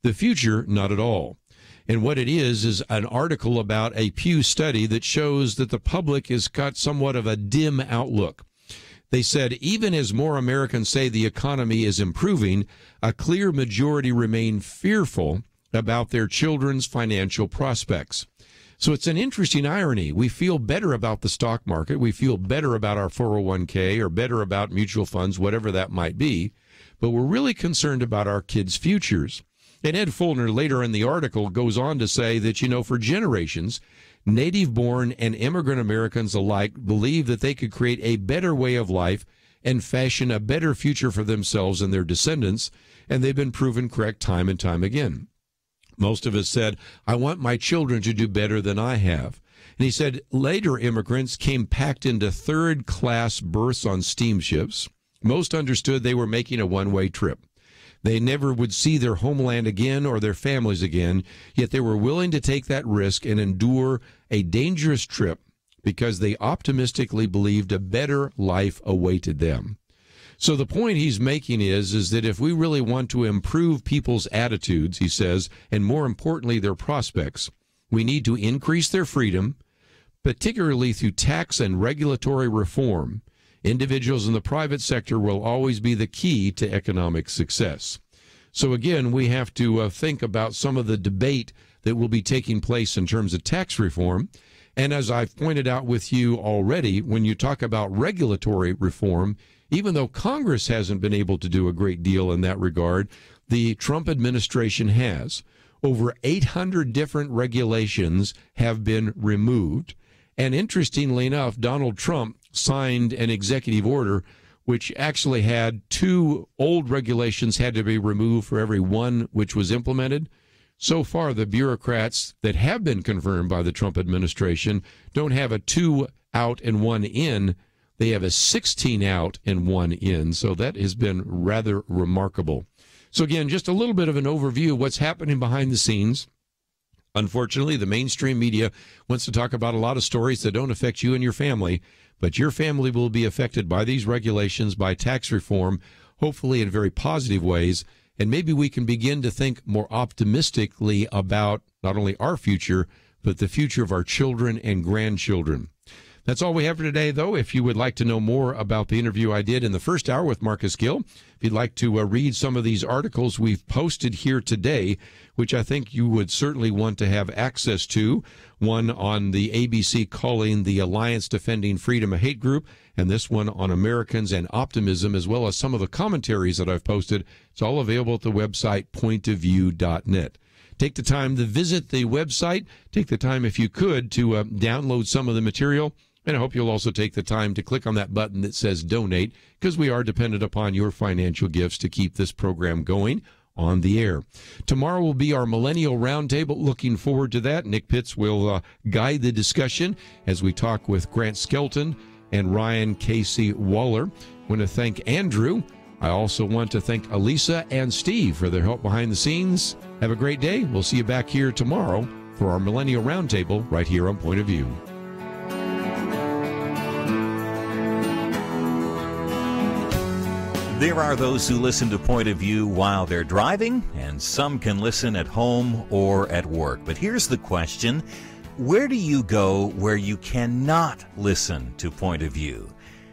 the future not at all." And what it is an article about a Pew study that shows that the public has got somewhat of a dim outlook. They said, even as more Americans say the economy is improving, a clear majority remain fearful about their children's financial prospects. So it's an interesting irony. We feel better about the stock market. We feel better about our 401k or better about mutual funds, whatever that might be. But we're really concerned about our kids' futures. And Ed Fulner later in the article goes on to say that, for generations, native-born and immigrant Americans alike believed that they could create a better way of life and fashion a better future for themselves and their descendants, and they've been proven correct time and time again. Most of us said, I want my children to do better than I have. And he said later immigrants came packed into third-class berths on steamships. Most understood they were making a one-way trip. They never would see their homeland again or their families again, yet they were willing to take that risk and endure a dangerous trip because they optimistically believed a better life awaited them. So the point he's making is that if we really want to improve people's attitudes, he says, and more importantly, their prospects, we need to increase their freedom, particularly through tax and regulatory reform. Individuals in the private sector will always be the key to economic success. So again, we have to think about some of the debate that will be taking place in terms of tax reform. And as I've pointed out with you already, when you talk about regulatory reform, even though Congress hasn't been able to do a great deal in that regard, the Trump administration has. Over 800 different regulations have been removed. And interestingly enough, Donald Trump signed an executive order which actually had 2 old regulations had to be removed for every one which was implemented. So far, the bureaucrats that have been confirmed by the Trump administration don't have a 2 out and 1 in. They have a 16 out and 1 in. So that has been rather remarkable. So again, just a little bit of an overview of what's happening behind the scenes. Unfortunately, the mainstream media wants to talk about a lot of stories that don't affect you and your family, but your family will be affected by these regulations, by tax reform, hopefully in very positive ways, and maybe we can begin to think more optimistically about not only our future, but the future of our children and grandchildren. That's all we have for today, though. If you would like to know more about the interview I did in the first hour with Marcus Gill, if you'd like to read some of these articles we've posted here today, which I think you would certainly want to have access to, one on the ABC calling the Alliance Defending Freedom a Hate Group, and this one on Americans and optimism, as well as some of the commentaries that I've posted. It's all available at the website pointofview.net. Take the time to visit the website. Take the time, if you could, to download some of the material. And I hope you'll also take the time to click on that button that says donate, because we are dependent upon your financial gifts to keep this program going on the air. Tomorrow will be our Millennial Roundtable. Looking forward to that. Nick Pitts will guide the discussion as we talk with Grant Skelton and Ryan Casey Waller. I want to thank Andrew. I also want to thank Elisa and Steve for their help behind the scenes. Have a great day. We'll see you back here tomorrow for our Millennial Roundtable right here on Point of View. There are those who listen to Point of View while they're driving, and some can listen at home or at work. But here's the question: where do you go where you cannot listen to Point of View?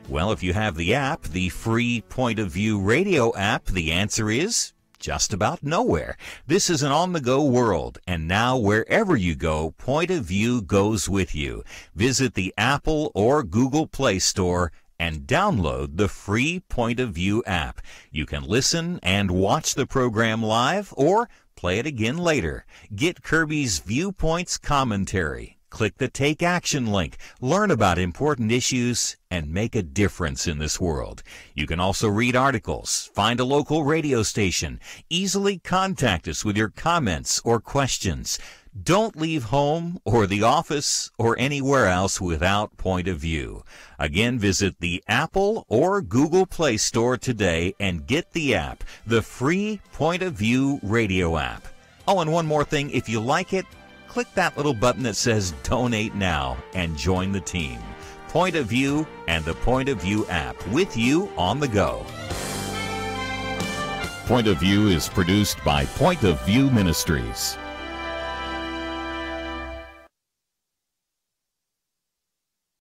Well, if you have the app, the free Point of View radio app, the answer is just about nowhere. This is an on-the-go world, and now wherever you go, Point of View goes with you. Visit the Apple or Google Play Store and download the free Point of View app. You can listen and watch the program live or play it again later. Get Kerby's Viewpoints commentary. Click the Take Action link. Learn about important issues and make a difference in this world. You can also read articles, find a local radio station, easily contact us with your comments or questions. Don't leave home or the office or anywhere else without Point of View. Again, visit the Apple or Google Play Store today and get the app, the free Point of View radio app. Oh, and one more thing, if you like it, click that little button that says Donate Now and join the team. Point of View and the Point of View app, with you on the go. Point of View is produced by Point of View Ministries.